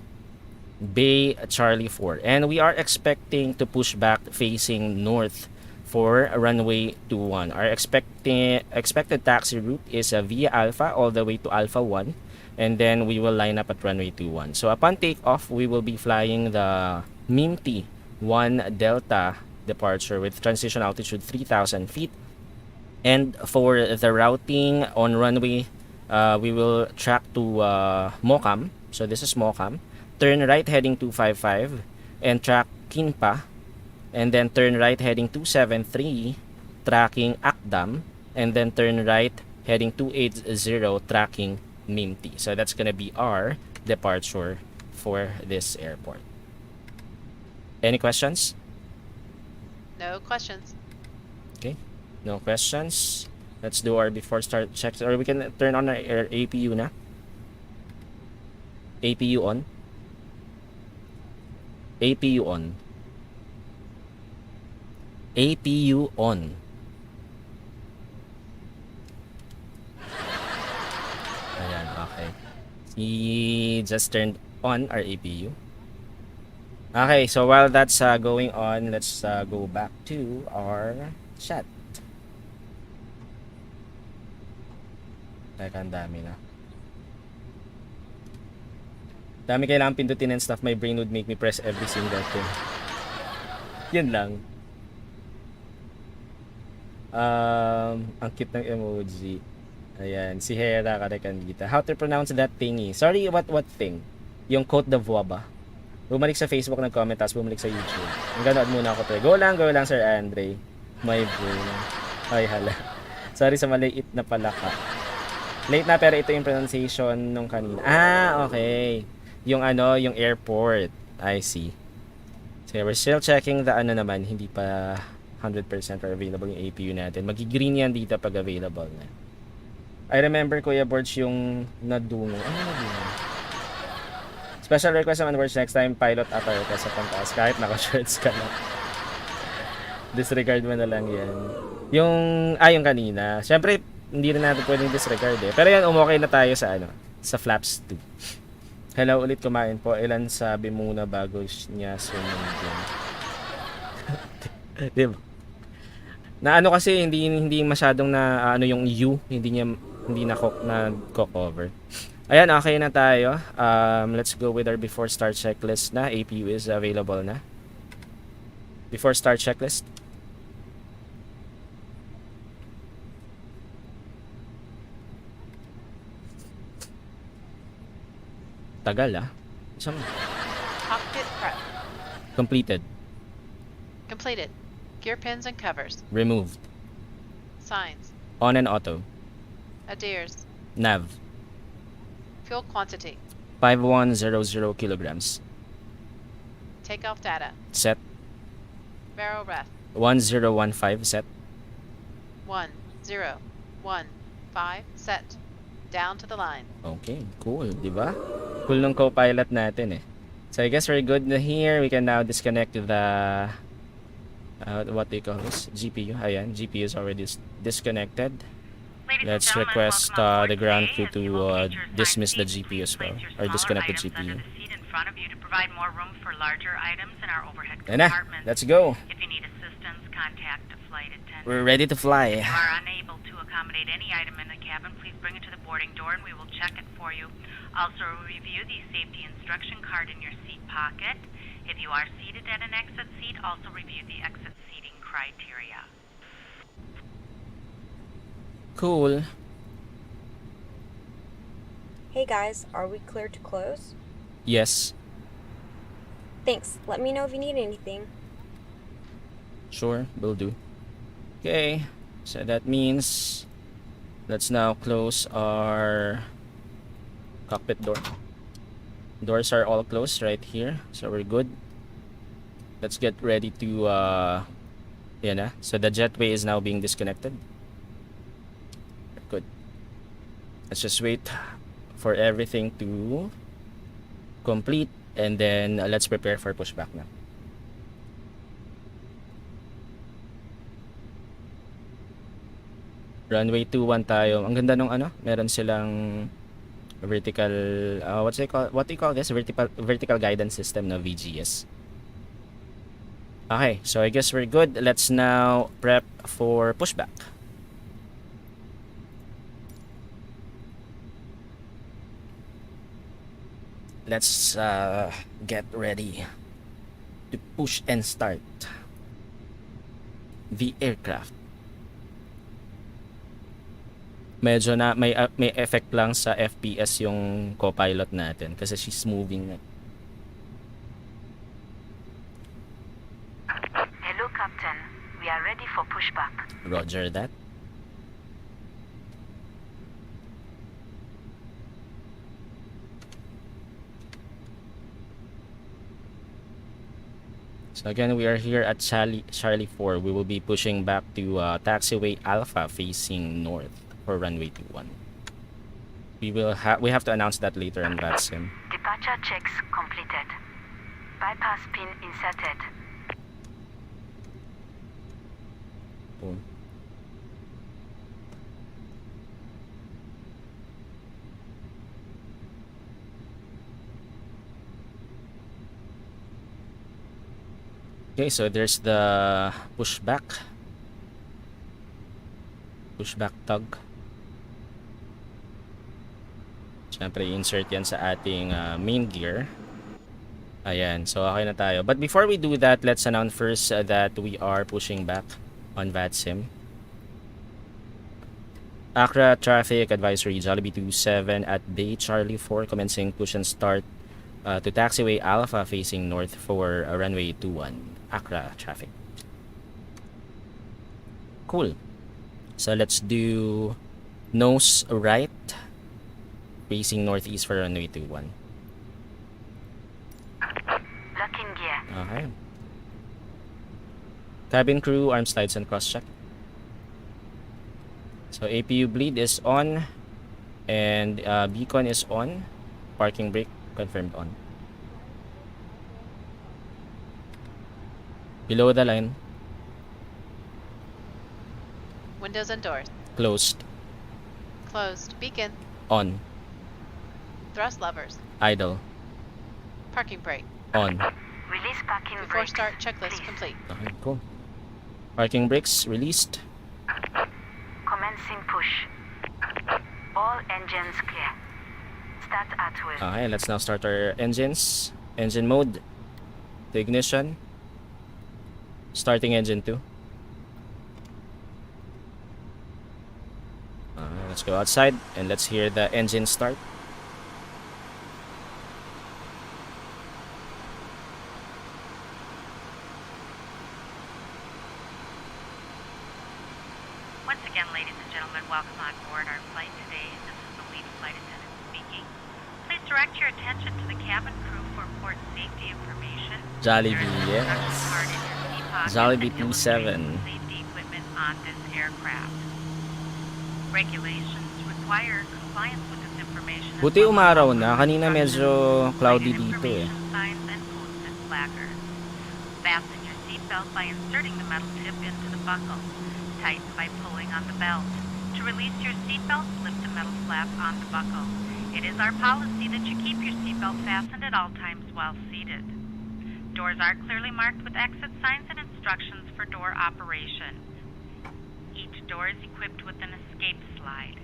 A: Bay Charlie 4. And we are expecting to push back facing north for runway 21. Our expected taxi route is via Alpha all the way to Alpha 1, and then we will line up at runway 21. So upon takeoff, we will be flying the MIMT 1 Delta departure with transition altitude 3,000 feet. And for the routing on runway, we will track to Mokam. So this is Mokam. Turn right heading 255 and track Kinpa. And then turn right heading 273, tracking Akdam. And then turn right heading 280, tracking Mimti. So that's gonna be our departure for this airport. Any questions?
D: No questions.
A: Okay, no questions. Let's do our before start checks, or we can turn on our APU na. APU on. APU on. APU on. Ayan, okay. He just turned on our APU. Okay, so while that's going on, let's go back to our chat. Teka, ang dami na. Dami kailangan pindutin and stuff. My brain would make me press every single thing. Yun lang. Ang cute ng emoji. Ayan, si Hera Karekandita. How to pronounce that thingy? Sorry, what thing? Yung Côte d'Ivoire ba? Bumalik sa Facebook, nag-comment, tapos bumalik sa YouTube. Ganood muna ako to. Go lang, Sir Andre. My brain. Ay, hala. Sorry sa maliit na pala ka. Late na, pero ito yung pronunciation nung kanina. Ah, okay. Yung yung airport. I see. So, we're still checking the naman. Hindi pa 100% are available yung APU natin. Magi-green yan dito pag available na. I remember, Kuya Borge, yung nadungo. Ano nadungo? Special request naman, Borge, next time pilot attire ka sa pantaas kahit naka-shorts ka na. Disregard mo na lang yan. Yung kanina. Siyempre, hindi na natin pwedeng disregard eh. Pero yan, umokay na tayo sa sa flaps 2. Hello ulit, kumain po. Ilan sabi muna bago niya sumundin. Diba? Na kasi hindi masyadong na yung U, hindi na cover. Ayan, okay na tayo. Let's go with our before start checklist na. APU is available na. Before start checklist. Tagal Isang
D: Cockpit prep.
A: completed.
D: Completed. Gear pins and covers.
A: Removed.
D: Signs.
A: On and auto.
D: Adheres.
A: Nav.
D: Fuel quantity.
A: 5100 kilograms.
D: Takeoff data.
A: Set.
D: Barrel ref.
A: 1015 set.
D: 1015 set. Down to the line.
A: Okay, cool, di ba? Cool nung co-pilot natin eh. So I guess we're good na here. We can now disconnect the what do you call this? GPU. Ayan, GPU is already disconnected. Let's request the ground crew to dismiss the GPU as well, or disconnect the GPU. Ayan na, let's go.
E: If you need assistance, contact a flight attendant.
A: We're ready to fly.
E: If you are unable to accommodate any item in the cabin, please bring it to the boarding door and we will check it for you. Also, review the safety instruction card in your seat pocket. If you are seated at an exit seat, also review the exit seating criteria.
A: Cool.
F: Hey guys, are we clear to close?
A: Yes,
F: Thanks. Let me know if you need anything.
A: sure, will do. Okay, so that means let's now close our cockpit door. Doors are all closed right here, so we're good. Let's get ready to yan na. So the jetway is now being disconnected. Good. Let's just wait for everything to complete, and then let's prepare for pushback na. Runway 21 tayo. Ang ganda nung ano, meron silang vertical what do you call this? Vertical guidance system na VGS. Okay, so I guess we're good. Let's now prep for pushback. Let's get ready to push and start the aircraft. Medyo na may effect lang sa FPS yung co-pilot natin kasi she's moving.
E: Hello, Captain. We are ready for pushback.
A: Roger that. So again, we are here at Charlie 4. We will be pushing back to taxiway Alpha facing north for runway 21. We have to announce that later on VATSIM.
E: Departure checks completed. Bypass pin inserted.
A: Boom. Okay, so there's the pushback tug. Siyempre, insert yan sa ating main gear. Ayan, so okay na tayo. But before we do that, let's announce first that we are pushing back on VATSIM. Accra traffic advisory, Jollibee 27 at Bay Charlie 4, commencing push and start to taxiway Alpha facing north for runway 21. Accra traffic. Cool. So let's do nose right facing northeast for runway 21.
E: Locking gear.
A: Okay. Cabin crew, arm slides and cross check. So APU bleed is on and beacon is on. Parking brake confirmed on. Below the line,
D: Windows and doors.
A: closed,
D: Closed. Beacon.
A: on,
D: Thrust levers.
A: idle,
D: Parking brake.
A: on.
E: Release parking
D: Before
E: brakes.
D: start, checklist
E: please.
D: complete.
A: Okay, cool. Parking brakes released.
E: Commencing push. All engines clear. Start at will.
A: Okay, let's now start our engines. Engine mode to ignition. Starting engine 2. Let's go outside and let's hear the engine start.
E: Once again, ladies and gentlemen, welcome on board our flight today. This is the lead flight attendant speaking. Please direct your attention to the cabin crew for port safety information.
A: Jollibee,
E: There is an
A: yes.
E: instruction card in your seat pocket
A: Jollibee
E: that illustrates
A: 27.
E: safety equipment on this aircraft. Regulations require compliance with this information. as
A: Buti
E: well as
A: umaraw
E: all
A: na. Kanina medyo
E: instructions,
A: cloudy
E: flight
A: dito eh.
E: information signs, lacquer. Fasten your seatbelt by inserting the metal tip into the buckle. Tighten by pulling on the belt. To release your seatbelt, lift the metal flap on the buckle. It is our policy that you keep your seatbelt fastened at all times while seated. Doors are clearly marked with exit signs and instructions for door operation. Each door is equipped with an escape slide.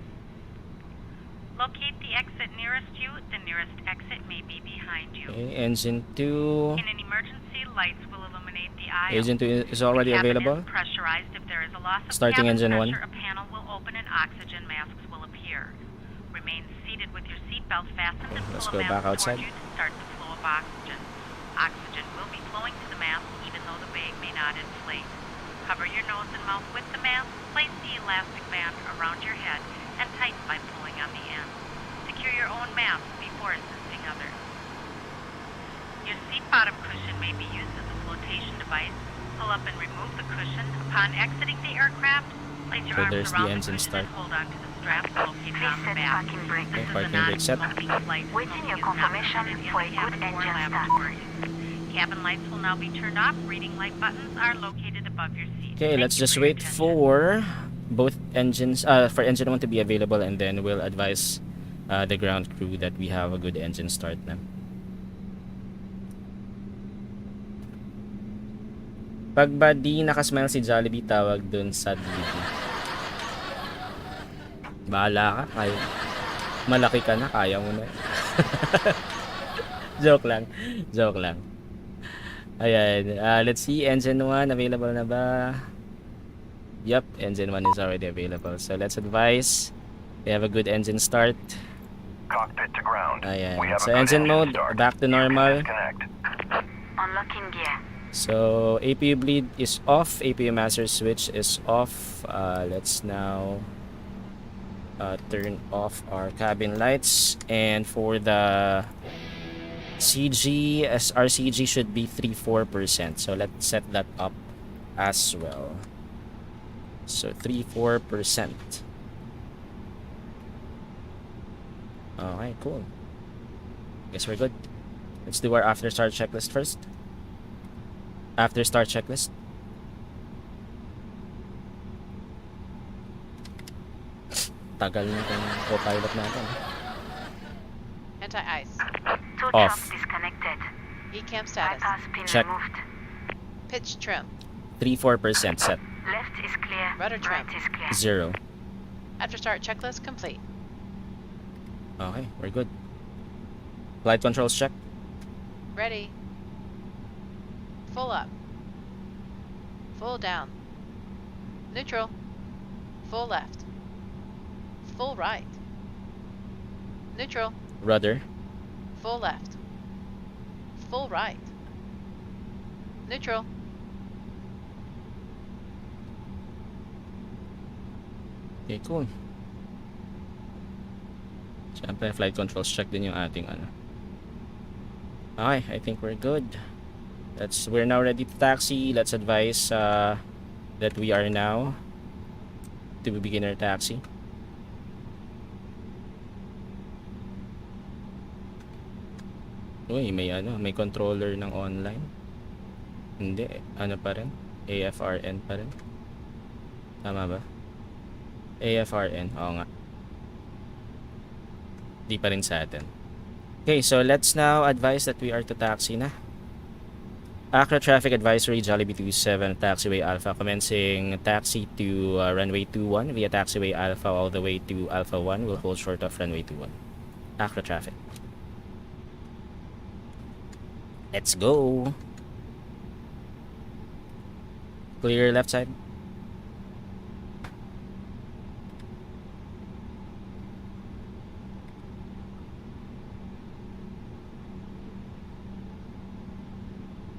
E: Locate the exit nearest you. The nearest exit may be behind you.
A: Okay, engine 2.
E: In an emergency, lights will illuminate the aisle.
A: Engine 2 is already
E: The cabin
A: available.
E: is pressurized. If there is a loss of
A: Starting
E: cabin
A: engine
E: pressure,
A: 1.
E: a panel will open and oxygen masks will appear. Remain seated with your seatbelt fastened and
A: Let's
E: pull
A: go
E: a
A: back
E: mask
A: outside.
E: toward you to start the flow of oxygen. Oxygen will be flowing to the mask even though the bag may not inflate. Cover your nose and mouth with the mask. Place the elastic band around your head and tighten by pulling on the end. Secure your own mask before assisting others. Your seat bottom cushion may be used as a flotation device. Pull up and remove the cushion. Upon exiting the aircraft, place your
A: So
E: arms
A: there's the
E: around the
A: engine
E: cushion
A: start.
E: and hold onto the straps located on the back.
A: Okay,
E: This is a
A: parking brake set.
E: non-smoking flight.
G: Waiting your
E: Smoking is not
G: confirmation
E: permitted in
G: for a
E: the
G: good
E: cabin or
G: engine start.
E: laboratory. Cabin lights will now be turned off. Reading light buttons are located above your seat.
A: Okay,
E: Thank
A: let's
E: you
A: just
E: for your
A: wait
E: attention.
A: for both engines, for engine 1 to be available, and then we'll advise the ground crew that we have a good engine start na. Pag ba di nakasmile si Jollibee, tawag dun sa DD. Bahala ka, kaya. Malaki ka na, kaya mo na. Joke lang. Joke lang. Ayan, let's see, engine 1 available na ba? Yep, engine 1 is already available. So let's advise we have a good engine start.
H: Cockpit to ground.
A: Ayan.
H: We have
A: So
H: a good
A: engine mode,
H: start.
A: back to
H: You can
A: normal.
H: disconnect.
G: Unlocking gear.
A: So APU bleed is off, APU master switch is off. Let's now turn off our cabin lights, and for the CG, our CG should be 3-4%. So let's set that up as well. So 3-4%. Okay, cool. Guess we're good. Let's do our after start checklist first. After start checklist. Tagal nitong co-pilot natin.
D: Anti-ice.
G: Two
A: Off.
G: trucks disconnected.
D: ECAM status.
G: Bypass pin
A: Check.
G: removed.
D: Pitch trim.
A: 3-4% set.
G: Left is clear.
D: Rudder trim.
G: Right is clear.
A: 0.
D: After start checklist complete.
A: Okay, we're good. Flight controls check.
D: Ready. Full up. Full down. Neutral. Full left. Full right. Neutral.
A: Rudder.
D: Full left. Full right. Neutral.
A: Okay, cool. Siyempre, flight controls check din yung ating ano. Okay, I think we're good. We're now ready to taxi. Let's advise that we are now to begin our taxi. Uy, may controller ng online. Hindi, ano pa rin? AFRN pa rin. Tama ba? AFRN, oo nga. Di pa rin sa atin. Okay, so let's now advise that we are to taxi na. Accra Traffic Advisory, Jollibee 27, Taxiway Alpha, commencing taxi to runway 21 via Taxiway Alpha all the way to Alpha 1. Will hold short of runway 21. Accra Traffic. Let's go. Clear left side.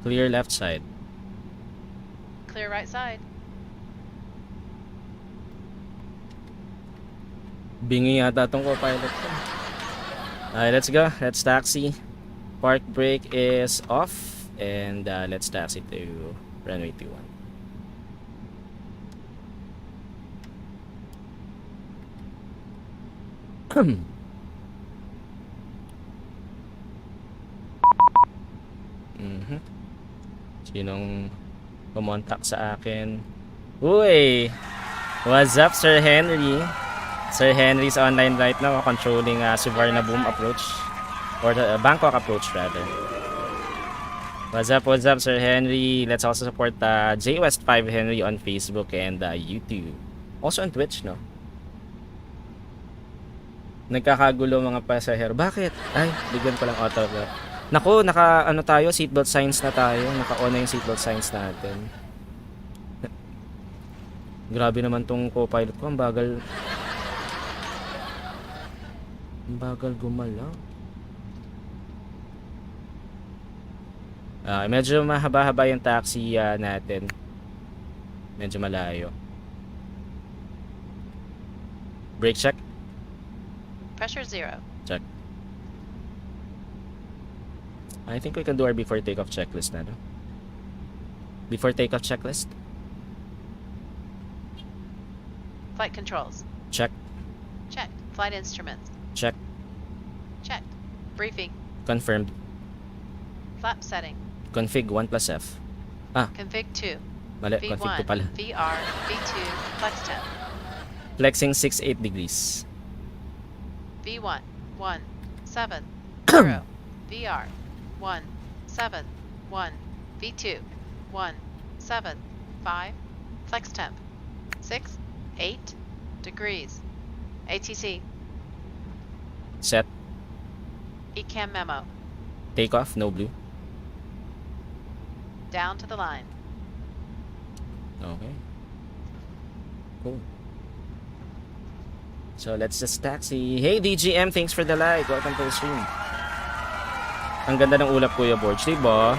A: Clear left side.
D: Clear right side.
A: Bingi yata tong co-pilot ko. Alright, let's go. Let's taxi. Park brake is off. And let's taxi to runway 21. Sinong kumontak sa akin? Uy! What's up, Sir Henry? Sir Henry's online right now, controlling Suvarnabhumi approach. Or the Bangkok approach, rather. What's up, Sir Henry? Let's also support JWest5 Henry on Facebook and YouTube. Also on Twitch, no? Nagkakagulo mga pasahero. Bakit? Ay, bigyan ko lang autograph. Naku, ano tayo, seatbelt signs na tayo. Naka-on na yung seatbelt signs natin. Grabe naman tong co-pilot ko. Ang bagal gumalaw. Medyo mahaba-haba yung taxi natin. Medyo malayo. Brake check.
D: Pressure 0.
A: Check. I think we can do our before takeoff checklist na, no? Before takeoff checklist.
D: Flight controls.
A: Check.
D: Checked. Flight instruments.
A: Check.
D: Checked. Briefing.
A: Confirmed.
D: Flap setting.
A: Config 1 plus F.
D: Config 2.
A: Mali, config 2
D: V1.
A: pala.
D: VR. V2. Flex temp.
A: Flexing 6-8 degrees.
D: V1. 1. 7. 0. VR. 1. 7. 1. V2. 1. 7. 5. Flex temp. 6. 8 degrees. ATC.
A: Set.
D: ECAM memo.
A: Takeoff, no blue.
D: Down to the line.
A: Okay. Cool. So let's just taxi. Hey DGM, thanks for the like. Welcome to the stream. Ang ganda ng ulap, Kuya Borg, diba?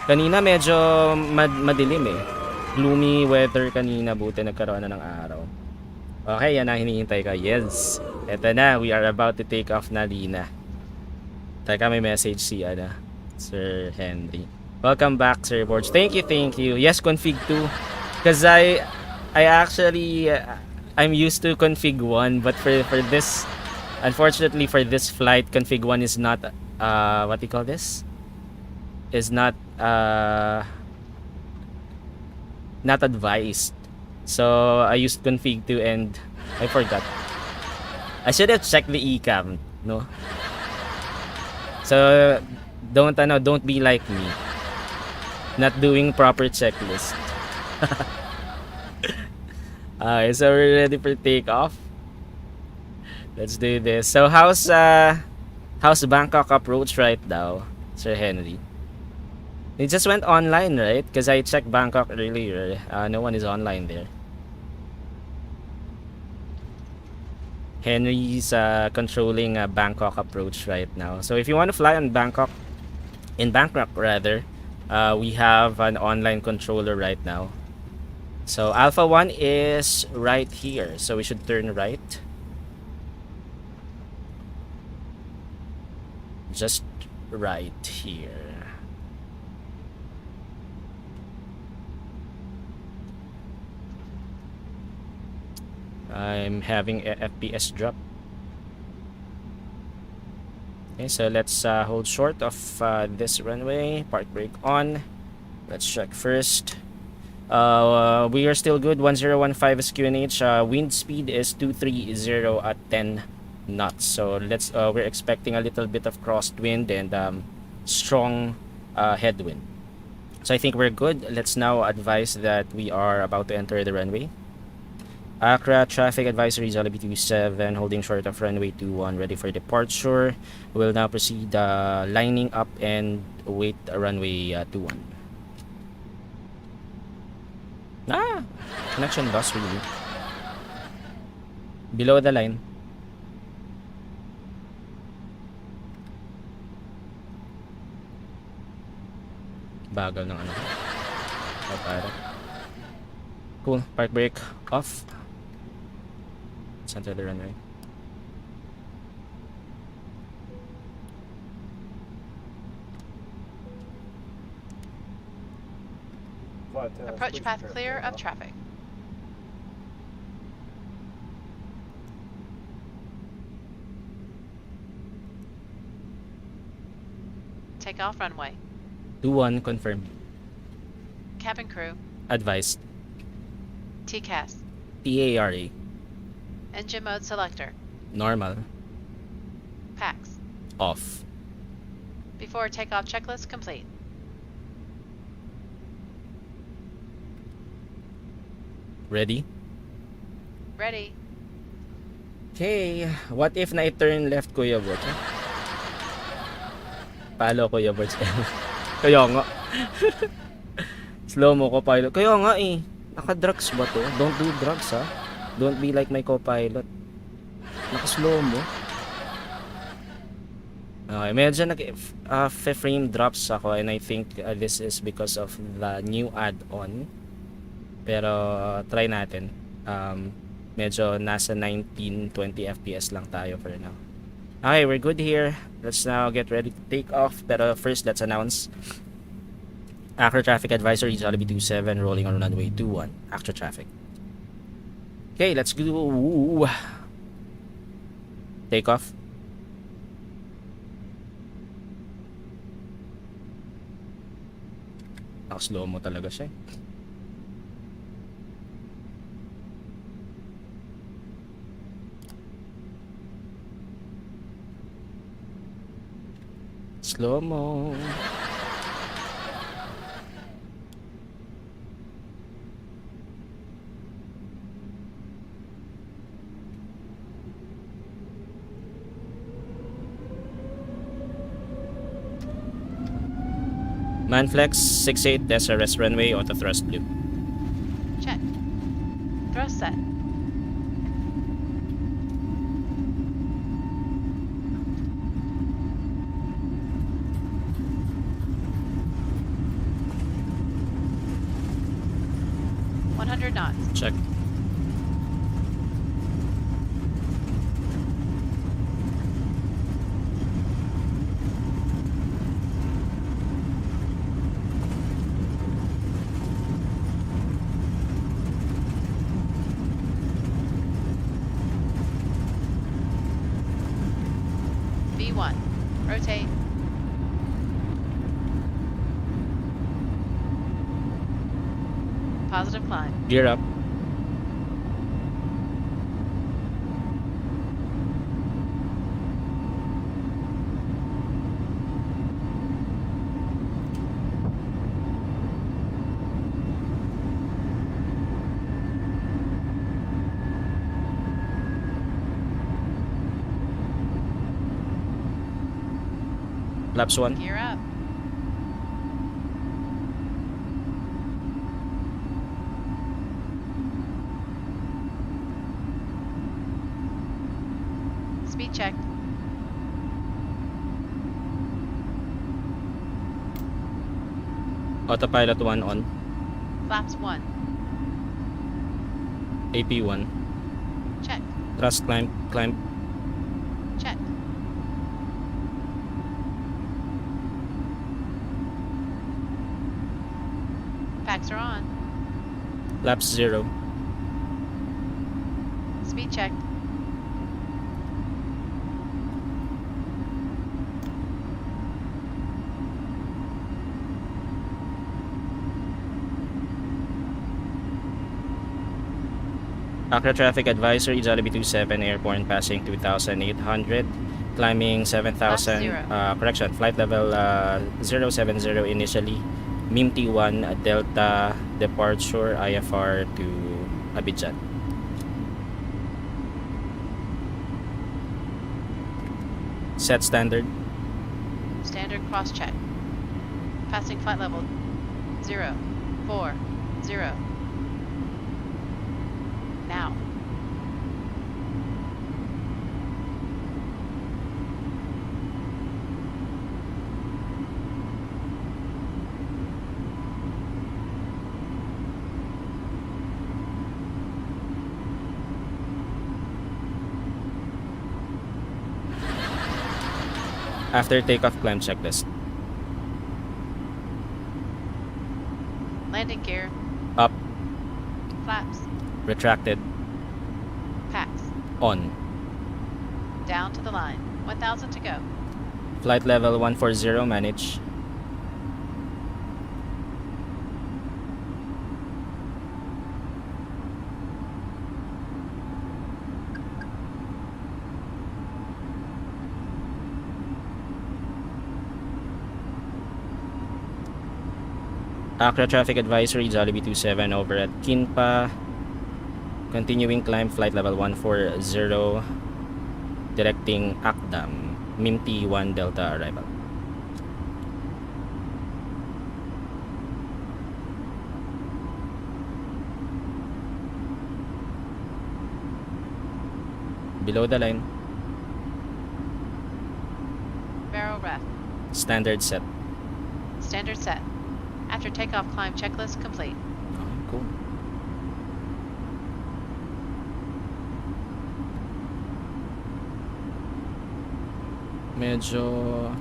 A: Kanina medyo madilim eh. Gloomy weather kanina, buti nagkaroon na ng araw. Okay, yan ang hinihintay ko. Yes. Eto na, we are about to take off na, Lina. Teka, may message si Sir Henry. Welcome back, Sir Borg. Thank you. Yes, config 2. Because I actually I'm used to config 1, but for this, unfortunately for this flight, config 1 is not what do you call this? Is not advised. So I used config 2 and I forgot. I should have checked the ECAM, no? So don't be like me. Not doing proper checklist. Alright, so we're ready for takeoff. Let's do this. So how's Bangkok approach right now, Sir Henry? It just went online, right? Because I checked Bangkok earlier. No one is online there. Henry's controlling Bangkok approach right now. So if you want to fly on Bangkok rather, we have an online controller right now. So Alpha 1 is right here, so we should turn right. Just right here. I'm having a FPS drop. Okay, so let's hold short of this runway. Park brake on. Let's check first. We are still good. 1015 is QNH. Wind speed is 230 at 10 knots. So let's we're expecting a little bit of crosswind and strong headwind. So I think we're good. Let's now advise that we are about to enter the runway. Accra traffic advisory Jollibee 27 holding short of runway 21 ready for departure. We'll now proceed lining up and wait runway 21. Connection lost really. Below the line. Bagal ng ano. Oh, para. Cool. Park brake off. Center the runway.
D: Approach path clear of traffic. Take off runway.
A: 2-1, confirmed.
D: Cabin crew.
A: Advised.
D: TCAS.
A: TARA.
D: Engine mode selector.
A: Normal.
D: PAX.
A: Off.
D: Before takeoff checklist complete.
A: Ready?
D: Ready.
A: Okay, what if na-turn left, Kuya Bot? Palo, Kuya Bot. Kaya nga. Slow mo, co-pilot. Kaya nga eh. Naka-drugs ba to? Don't do drugs, ha? Don't be like my co-pilot. Naka-slow mo. Okay, medyo frame drops ako, and I think this is because of the new add-on. Pero try natin. Medyo nasa 19-20 FPS lang tayo for now. Okay, we're good here. Let's now get ready to take off. Pero first, let's announce Accra Traffic Advisory, Jollibee 27, rolling on runway 21. Accra Traffic. Okay, let's go. Take off. Slow mo talaga siya. Slow mo. Manflex 68 SRS runway, auto thrust blue.
D: Check. Thrust set. knots.
A: Check.
D: V1. Rotate. Positive climb.
A: Gear up. Laps 1.
D: Gear up. Speed check.
A: Autopilot 1 on.
D: Flaps 1.
A: AP 1.
D: Check.
A: Thrust climb.
D: Check. Packs are on.
A: Laps 0.
D: Speed check.
A: Accra Traffic Advisory, Jollibee 27, airborne passing 2,800, climbing 7,000, correction, flight level 070 initially, MIM T1, Delta, departure, IFR to Abidjan. Set standard.
D: Standard cross check. Passing flight level 040. Now.
A: After takeoff, climb checklist.
D: Landing gear.
A: Up.
D: Flaps.
A: Retracted.
D: Packs.
A: On.
D: Down to the line. 1,000 to go.
A: Flight level 140, manage. Accra traffic advisory, Jollibee 27 over at Kinpa. Continuing climb, flight level 140, directing Akdam, Minty 1 Delta arrival. Below the line,
D: Barrow ref.
A: standard set.
D: Standard set. After takeoff, climb checklist complete.
A: Okay, cool. Medyo